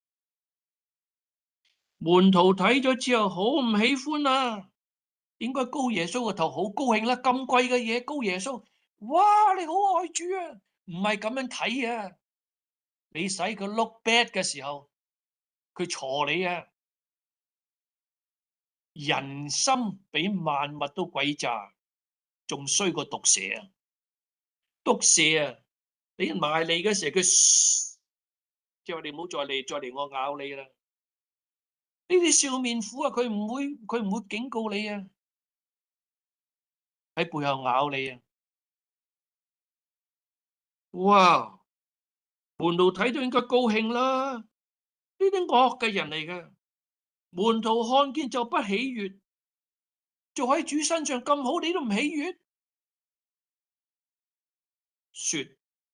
門徒睇咗之後好唔喜歡啊，應該高耶穌個頭好高興啦，咁貴嘅嘢高耶穌，哇！你好愛主啊，唔係咁樣睇啊！你使佢 look bad 嘅時候，佢鋤你啊！人心比萬物都詭詐，仲衰過毒蛇啊！毒蛇啊，你埋嚟嘅時候佢，即係話你唔好再嚟我咬你啦！呢啲笑面虎啊，佢唔會警告你啊，喺背後咬你啊！哇！門徒睇到應該高興啦，呢啲惡嘅人嚟嘅。門徒看見就不喜悅，做喺主身上咁好，你都唔喜悅？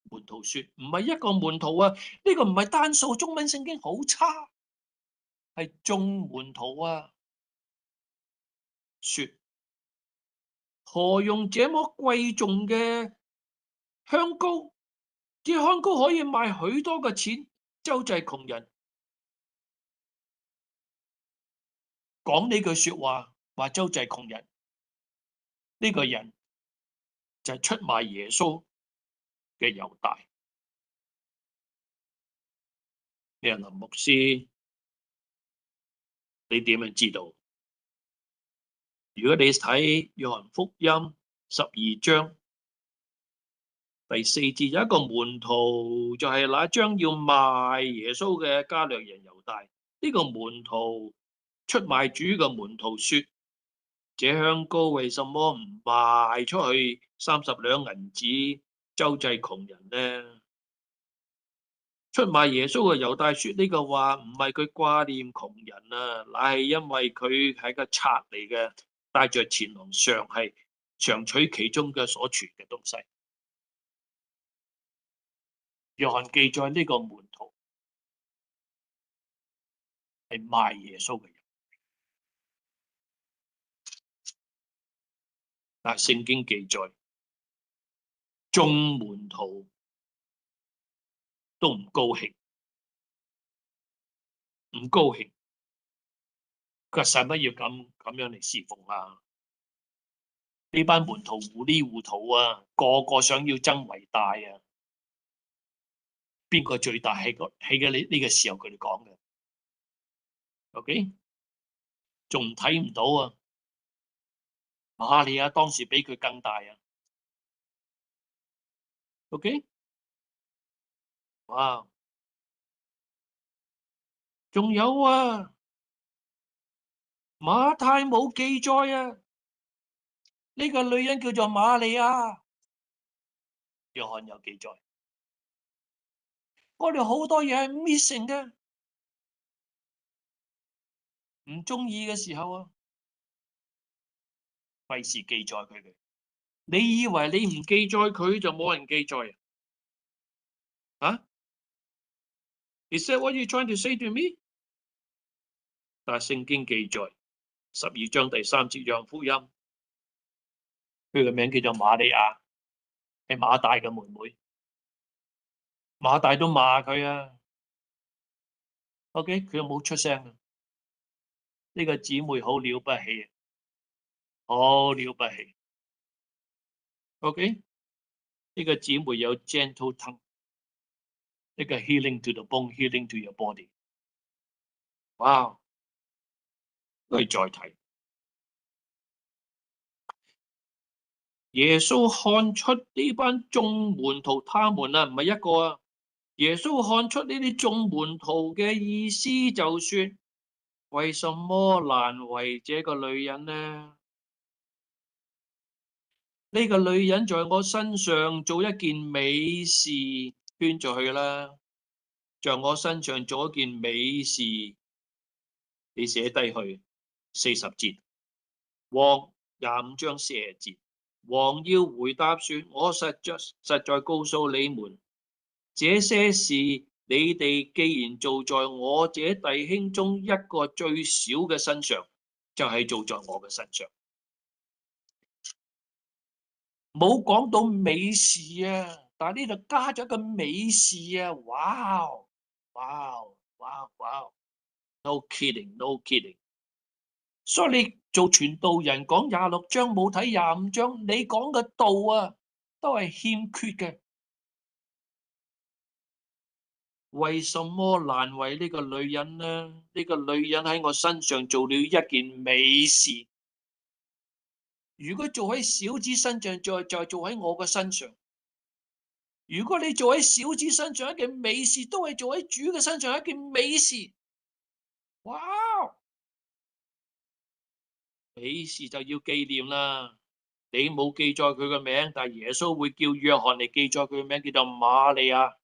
門徒說，唔係一個門徒啊，呢個唔係單數，中文聖經好差，係眾門徒啊。說，何用這麼貴重嘅香膏？這香膏可以賣許多嘅錢，周濟窮人。講呢句說話，話周濟窮人，呢個人就係出賣耶穌嘅猶大。你林牧師，你點樣知道？如果你睇約翰福音12章第4節，有一個門徒就係那將要賣耶穌嘅加略人猶大。呢個門徒出賣主嘅門徒說：這香膏為什麼唔賣出去30兩銀子周濟窮人呢？出賣耶穌嘅猶大說呢個話唔係佢掛念窮人啊，乃係因為佢係個賊嚟嘅，帶着錢囊常取其中嘅所存嘅東西。約翰記載呢個門徒係賣耶穌嘅人，但係聖經記載眾門徒都唔高興，佢話使乜要咁樣嚟侍奉啊？呢班門徒糊裡糊塗啊，個個想要爭為大啊！邊個最大喺嘅呢個時候佢哋講嘅 ，OK， 仲睇唔到啊？瑪利亞當時比佢更大啊 ，OK， 哇！仲有啊，馬太冇記載啊，呢個女人叫做瑪利亞，約翰有記載。我哋好多嘢係 missing 嘅，唔中意嘅時候啊，費事記載佢哋。你以為你唔記載佢就冇人記載啊？Is that what you trying to say to me？ 但係聖經記載12章第3節約翰福音，佢嘅名叫做瑪利亞，係馬大嘅妹妹。馬大都罵佢啊。OK， 佢又冇出聲啊。呢個姊妹好了不起，好了不起。OK， 呢個姊妹有 gentle tongue， 呢個 healing to the bone, healing to your body。哇！我哋再睇，耶穌看出呢班眾門徒，他們啊唔係一個啊。耶穌看出呢啲眾門徒嘅意思，就說：為什麼難為這個女人呢？呢個女人在我身上做一件美事，圈咗佢啦。在我身上做一件美事，你寫低去40節。王25章40節，王要回答說：我實在告訴你們，這些事你哋既然做在我這弟兄中一個最小嘅身上，就係做在我嘅身上。冇講到美事啊，但係呢度加咗一個美事啊！哇哇哇哇 ！No kidding, no kidding。所以你做傳道人講26章冇睇25章，你講嘅道啊都係欠缺嘅。為什麼難為呢個女人呢？呢個女人喺我身上做了一件美事。如果做喺小子身上，再做喺我嘅身上。如果你做喺小子身上一件美事，都係做喺主嘅身上一件美事。哇！美事就要紀念啦。你冇記載佢嘅名，但係耶穌會叫約翰嚟記載佢嘅名，叫做瑪利亞。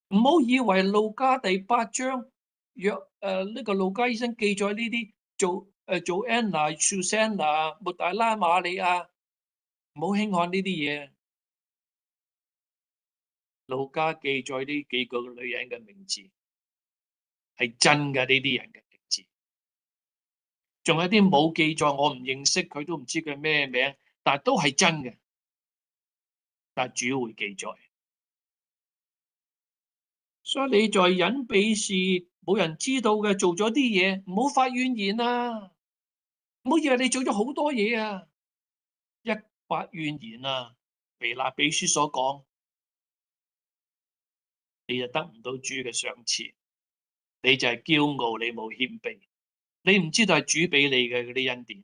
唔好以為路加第8章呢個路加醫生記載呢啲做Anna、Susanna、抹大拉、瑪利亞，唔好輕看呢啲嘢。路加記載呢幾個女人嘅名字係真嘅，呢啲人嘅名字。仲有啲冇記載，我唔認識佢，都唔知佢咩名，但係都係真嘅。但係主會記載。所以你在隱秘時冇人知道嘅做咗啲嘢，唔好發怨言啊！唔好以為你做咗好多嘢啊！一發怨言啊，腓立比書所講，你就得唔到主嘅賞賜，你就係驕傲，你冇謙卑，你唔知道係主俾你嘅嗰啲恩典。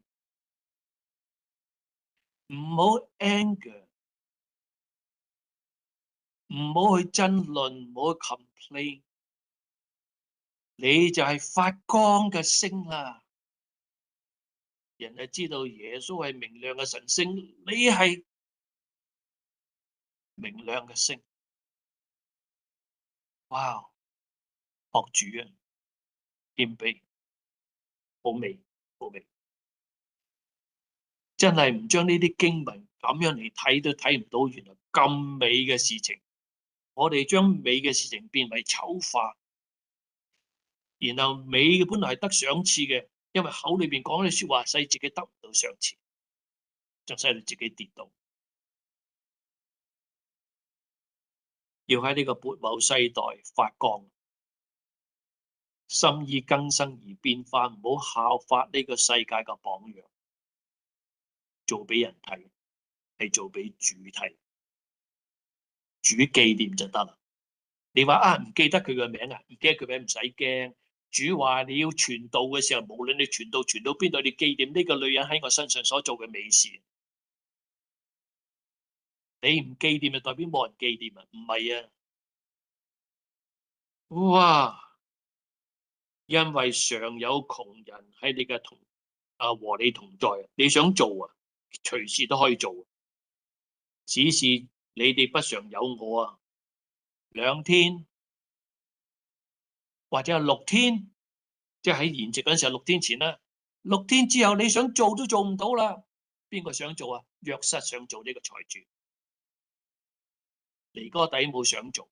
唔好 anger， 唔好去爭論，唔好去 complain， 你就係發光嘅星啦。人就知道耶穌係明亮嘅神星，你係明亮嘅星。哇！學主啊，謙卑，好美，好美。真係唔將呢啲經文咁樣嚟睇，都睇唔到原來咁美嘅事情。我哋將美嘅事情變為醜化，然後美嘅本來係得賞賜嘅，因為口裏邊講啲說話，使自己得唔到賞賜，就使到自己跌倒。要喺呢個悖謬世代發光，心意更新而變化，唔好效法呢個世界嘅榜樣，做俾人睇，係做俾主睇，主紀念就得啦。你話啊，唔記得佢嘅名啊，唔記得佢名唔使驚。主話你要傳道嘅時候，無論你傳道邊度，你紀念呢個女人喺我身上所做嘅美事。你唔紀念就代表冇人紀念啊？唔係啊！哇！因為常有窮人喺你嘅和你同在，你想做啊，隨時都可以做。只是你哋不常有我啊。2天或者係6天，即係喺筵席嗰陣時候6天前啦。6天之後你想做都做唔到啦。邊個想做啊？約瑟想做呢個財主，尼哥底母想做，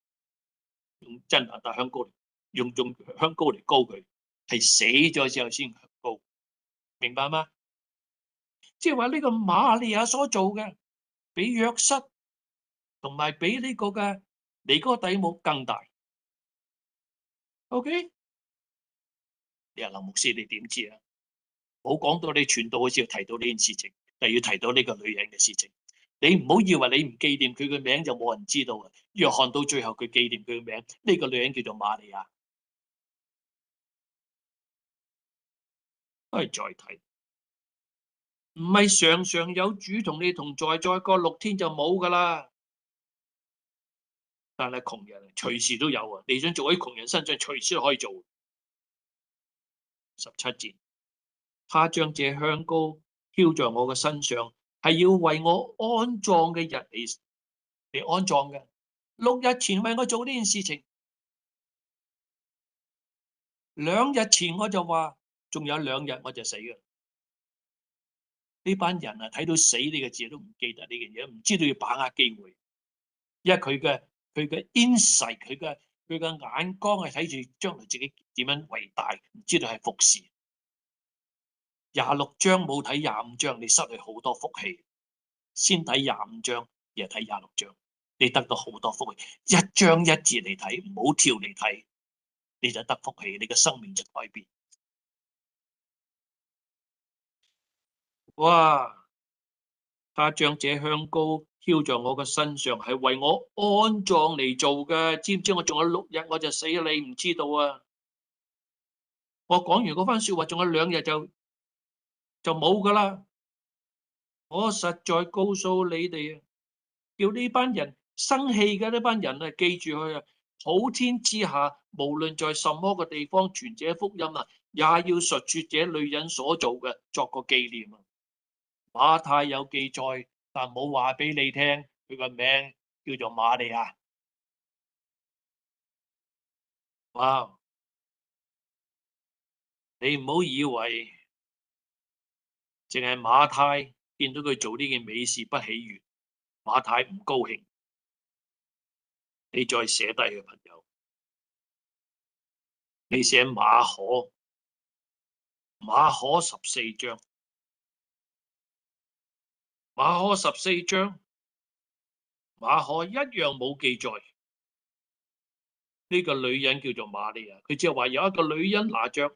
用真哪噠香膏嚟，用香膏嚟膏佢，係死咗之後先膏，明白嗎？即係話呢個瑪利亞所做嘅，比約瑟同埋比呢個嘅尼哥底母更大。OK， 你話林牧師你點知啊？冇講到你傳道嘅時候提到呢件事情，但要提到呢個女人嘅事情。你唔好以為你唔紀念佢嘅名就冇人知道啊！約翰到最後佢紀念佢嘅名，呢個女人叫做瑪利亞。可以再睇，唔係常常有主同你同在，再過6天就冇噶啦。但係窮人隨時都有啊！你想做喺窮人身上，隨時都可以做。17節，他將這香膏澆在我嘅身上，係要為我安葬嘅日嚟安葬嘅。6日前為我做呢件事情，2日前我就話仲有2日我就死嘅。呢班人啊，睇到死呢個字都唔記得呢件嘢，唔知道要把握機會，因為佢嘅insight，佢嘅眼光係睇住將來自己點樣偉大，唔知道係服侍。26章冇睇25章，你失去好多福氣。先睇25章，又睇26章，你得到好多福氣。一章一節嚟睇，唔好跳嚟睇，你就得福氣，你嘅生命就改變。哇！他將這香膏澆在我嘅身上，係為我安葬嚟做嘅。知唔知我仲有6日我就死，你唔知道啊！我講完嗰番說話，仲有2日就冇噶啦。我實在告訴你哋啊，叫呢班人生氣嘅呢班人啊，記住佢啊！普天之下，無論在什麼嘅地方傳這福音啊，也要述說這女人所做嘅，作個紀念啊！馬太有記載，但冇話俾你聽，佢個名叫做瑪利亞。哇！你唔好以為淨係馬太見到佢做呢件美事不喜悅，馬太唔高興。你再寫低嘅朋友，你寫馬可14章，馬可14章，馬可一樣冇記載呢個女人叫做瑪利亞，佢只係話有一個女人拿着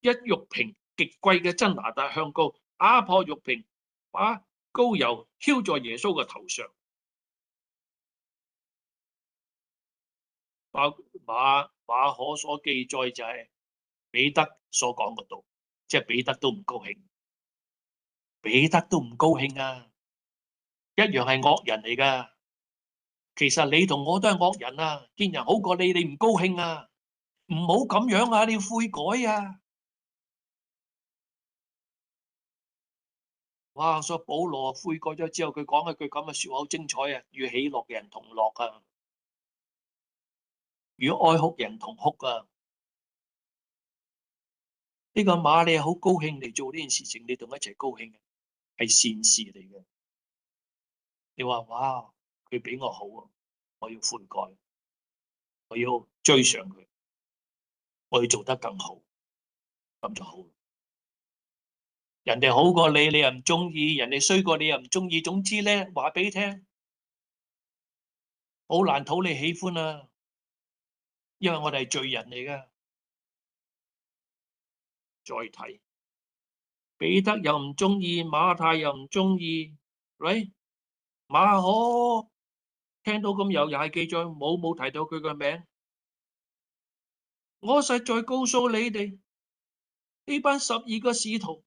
一玉瓶極貴嘅真哪噠香膏，打破玉瓶，把膏油澆在耶穌嘅頭上。馬可所記載就係彼得所講嗰度，即係彼得都唔高興，彼得都唔高興啊，一樣係惡人嚟噶。其實你同我都係惡人啊，見人好過你，你唔高興啊，唔好咁樣啊，你要悔改啊。哇！所以保羅悔改咗之後，佢講一句咁嘅說話好精彩啊，與喜樂嘅人同樂啊，與哀哭嘅人同哭啊。呢個瑪利亞好高興嚟做呢件事情，你同佢一齊高興，係善事嚟嘅。你話哇，佢比我好啊，我要悔改，我要追上佢，我要做得更好，咁就好。人哋好過你，你又唔中意；人哋衰過你又唔中意。總之咧，話俾你聽，好難討你喜歡啊！因為我哋係罪人嚟噶。再睇，彼得又唔中意，馬太又唔中意，喂，馬可聽到咁又係記載，冇提到佢個名。我實在告訴你哋，呢班12個使徒，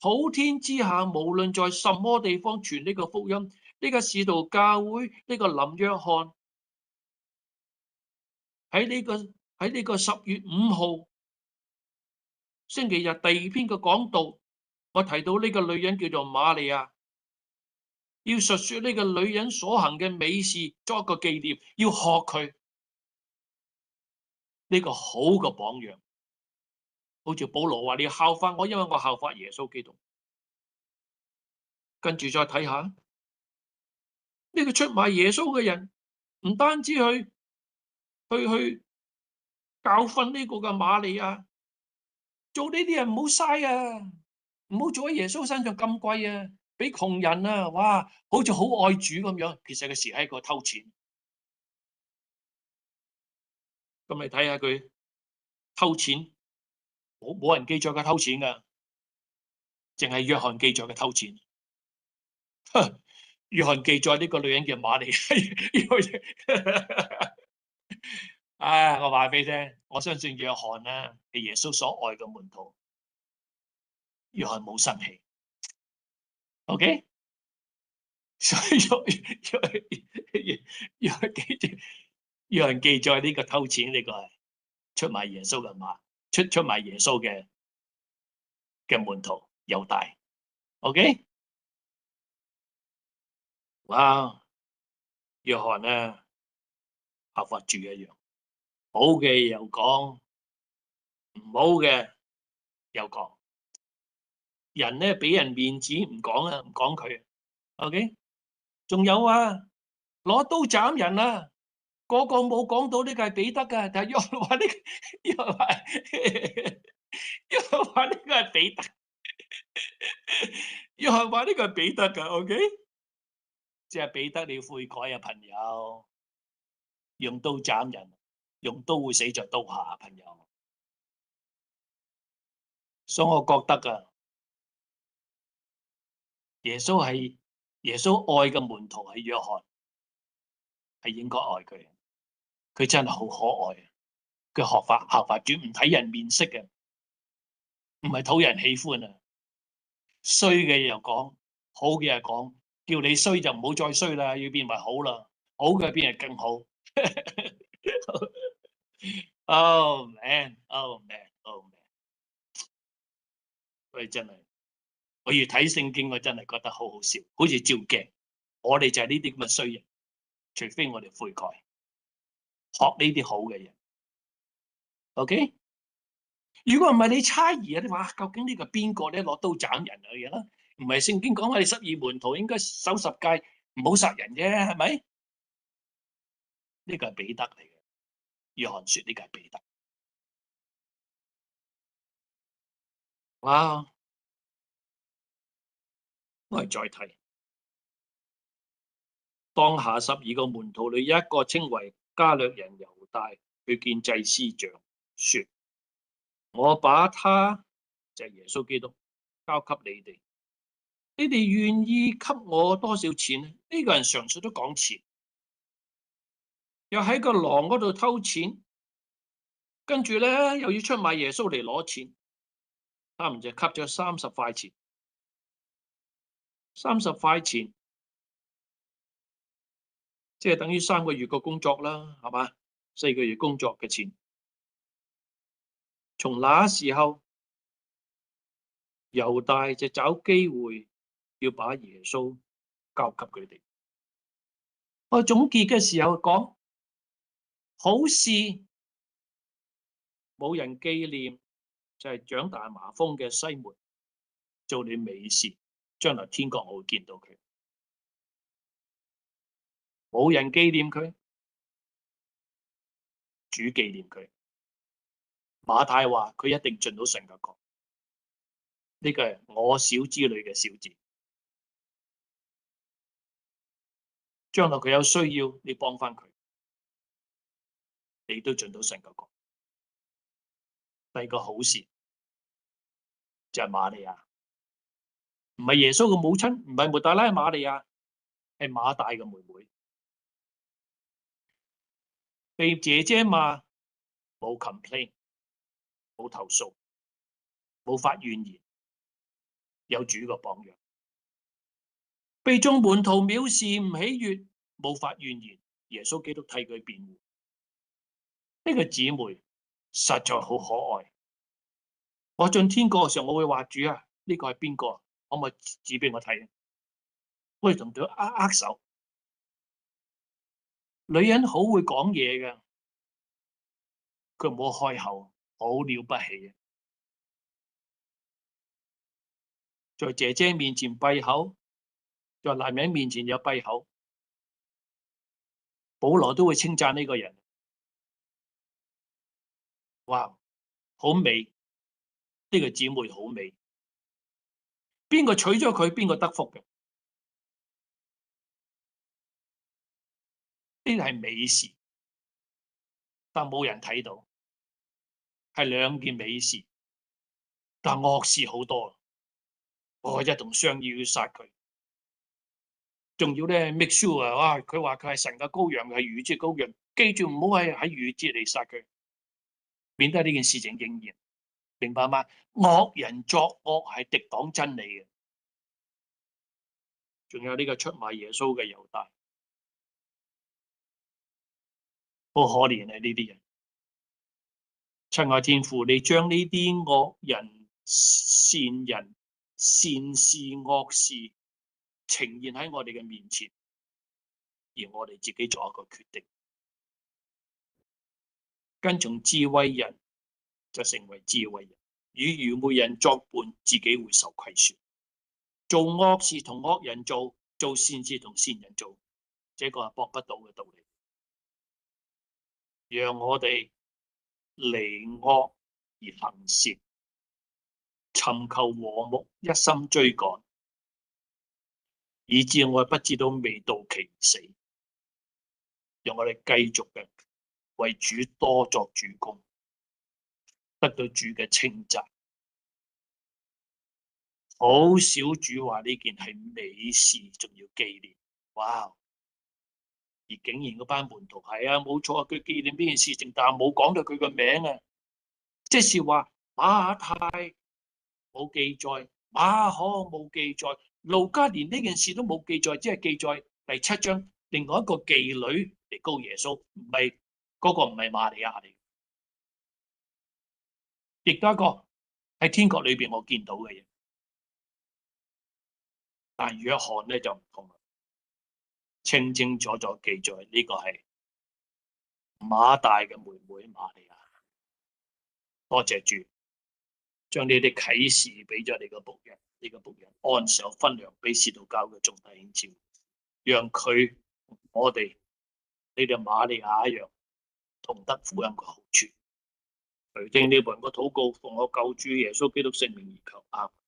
普天之下，無論在什麼地方傳呢個福音，呢個使徒教會，呢個林約翰喺呢個10月5號星期日第2篇嘅講道，我提到呢個女人叫做瑪利亞，要述說呢個女人所行嘅美事，作一個紀念，要學佢。呢個好嘅榜樣。好似保羅話：你要效法我，因為我效法耶穌基督。跟住再睇下呢個出賣耶穌嘅人，唔單止去教訓呢個嘅瑪利亞，做呢啲人唔好嘥啊，唔好做喺耶穌身上咁貴啊，俾窮人啊，哇，好似好愛主咁樣，其實佢時係一個偷錢。咁你睇下佢偷錢，冇人記載佢偷錢噶，淨係約翰記載佢偷錢。約翰記載呢個女人叫瑪利亞。我話俾你聽，我相信約翰啦係耶穌所愛嘅門徒，約翰冇生氣。OK， 所以約翰記載呢個偷錢呢個係出賣耶穌嘅馬，出賣耶穌嘅門徒猶大。OK， 哇，約翰咧效法主一樣，好嘅又講，唔好嘅又講。人咧俾人面子唔講啊，唔講佢。OK， 仲有啊，攞刀斬人啊，個個冇講到呢個係彼得噶，但係約翰話呢，約翰話呢個係彼得，約翰話呢個係彼得噶。OK， 即係彼得你要悔改啊，朋友，用刀斬人，用刀會死在刀下，朋友。所以我覺得啊，耶穌愛嘅門徒係約翰，係應該愛佢。佢真係好可愛，佢效法主，唔睇人面色嘅，唔係討人喜歡啊。衰嘅又講，好嘅又講，叫你衰就唔好再衰啦，要變為好啦，好嘅變係更好。Oh man， oh man， oh man， 所以真係，我越睇聖經，我真係覺得好好笑，好似照鏡。我哋就係呢啲咁嘅衰人，除非我哋悔改，學呢啲好嘅人。OK， 如果唔係你猜疑啊，你話究竟呢個邊個咧攞刀斬人嘅啦？唔係聖經講我哋12門徒應該守10誡，唔好殺人啫，係咪？呢個係彼得嚟嘅，約翰說呢個係彼得。哇！我哋再睇當下12個門徒裏一個稱為加略人猶大，去見祭司長，說：我把他就係耶穌基督交給你哋，你哋願意給我多少錢呢？呢個人常常都講錢，又喺個廊嗰度偷錢，跟住咧又要出賣耶穌嚟攞錢，他們就給咗30塊錢，30塊錢即係等於3個月嘅工作啦，係嘛？4個月工作嘅錢。從那時候，猶大就找機會要把耶穌交給佢哋。我總結嘅時候講，好事冇人紀念，就係長大麻風嘅西門做你美事，將來天國我會見到佢。冇人紀念佢，主紀念佢。馬太話佢一定進到神嘅國，呢個係我小之類嘅小字。將來佢有需要，你幫翻佢，你都進到神嘅國。第二個好事就係瑪利亞，唔係耶穌嘅母親，唔係抹大拉瑪利亞，係馬大嘅妹妹，被姐姐罵冇 complain， 冇投訴，冇發怨言，有主嘅榜樣。被眾門徒藐視唔喜悅，冇發怨言，耶穌基督替佢辯護。呢個姊妹實在好可愛。我進天國嘅時候，我會話主啊，呢個係邊個？可唔可以指俾我睇？我哋同佢握手。女人好會講嘢㗎，佢唔好開口，好了不起啊！在姐姐面前閉口，在男人面前有閉口。保羅都會稱讚呢個人，哇，好美！呢個姊妹好美，邊個娶咗佢，邊個得福嘅？呢係美事，但冇人睇到，係兩件美事，但惡事好多。我一同商議要殺佢，仲要咧 make sure 啊！哇，佢話佢係神嘅羔羊，係逾越節羔羊，記住唔好喺逾越節嚟殺佢，免得呢件事情應驗，明白嗎？惡人作惡係敵擋真理嘅。仲有呢個出賣耶穌嘅猶大，好可憐啊！呢啲人，親愛天父，你將呢啲惡人、善事、惡事呈現喺我哋嘅面前，而我哋自己做一個決定，跟從智慧人就成為智慧人，與愚昧人作伴，自己會受虧損。做惡事同惡人做，做善事同善人做，這個係駁不到嘅道理。讓我哋離惡而行善，尋求和睦，一心追趕，以致我不知道未到期死。讓我哋繼續嘅為主多作主工，得到主嘅稱讚。好少主話呢件係美事，仲要紀念。哇！而竟然嗰班門徒係啊，冇錯，佢紀念呢件事情，但係冇講到佢個名啊。即是話馬太冇記載，馬可冇記載，路加連呢件事都冇記載，只係記載第7章另外一個妓女嚟告耶穌，唔係嗰個，唔係瑪利亞嚟，亦都一個喺天國裏邊我見到嘅嘢。但約翰咧就唔同啦，清清楚楚記載呢個係馬大嘅妹妹瑪利亞。多謝主，將呢啲啟示俾咗你個僕人，呢個僕人按時分糧俾使徒教嘅眾弟兄姊妹，讓佢我哋呢啲瑪利亞一樣，同得福音嘅好處。垂聽呢份個禱告，奉我救主耶穌基督聖名而求，阿們。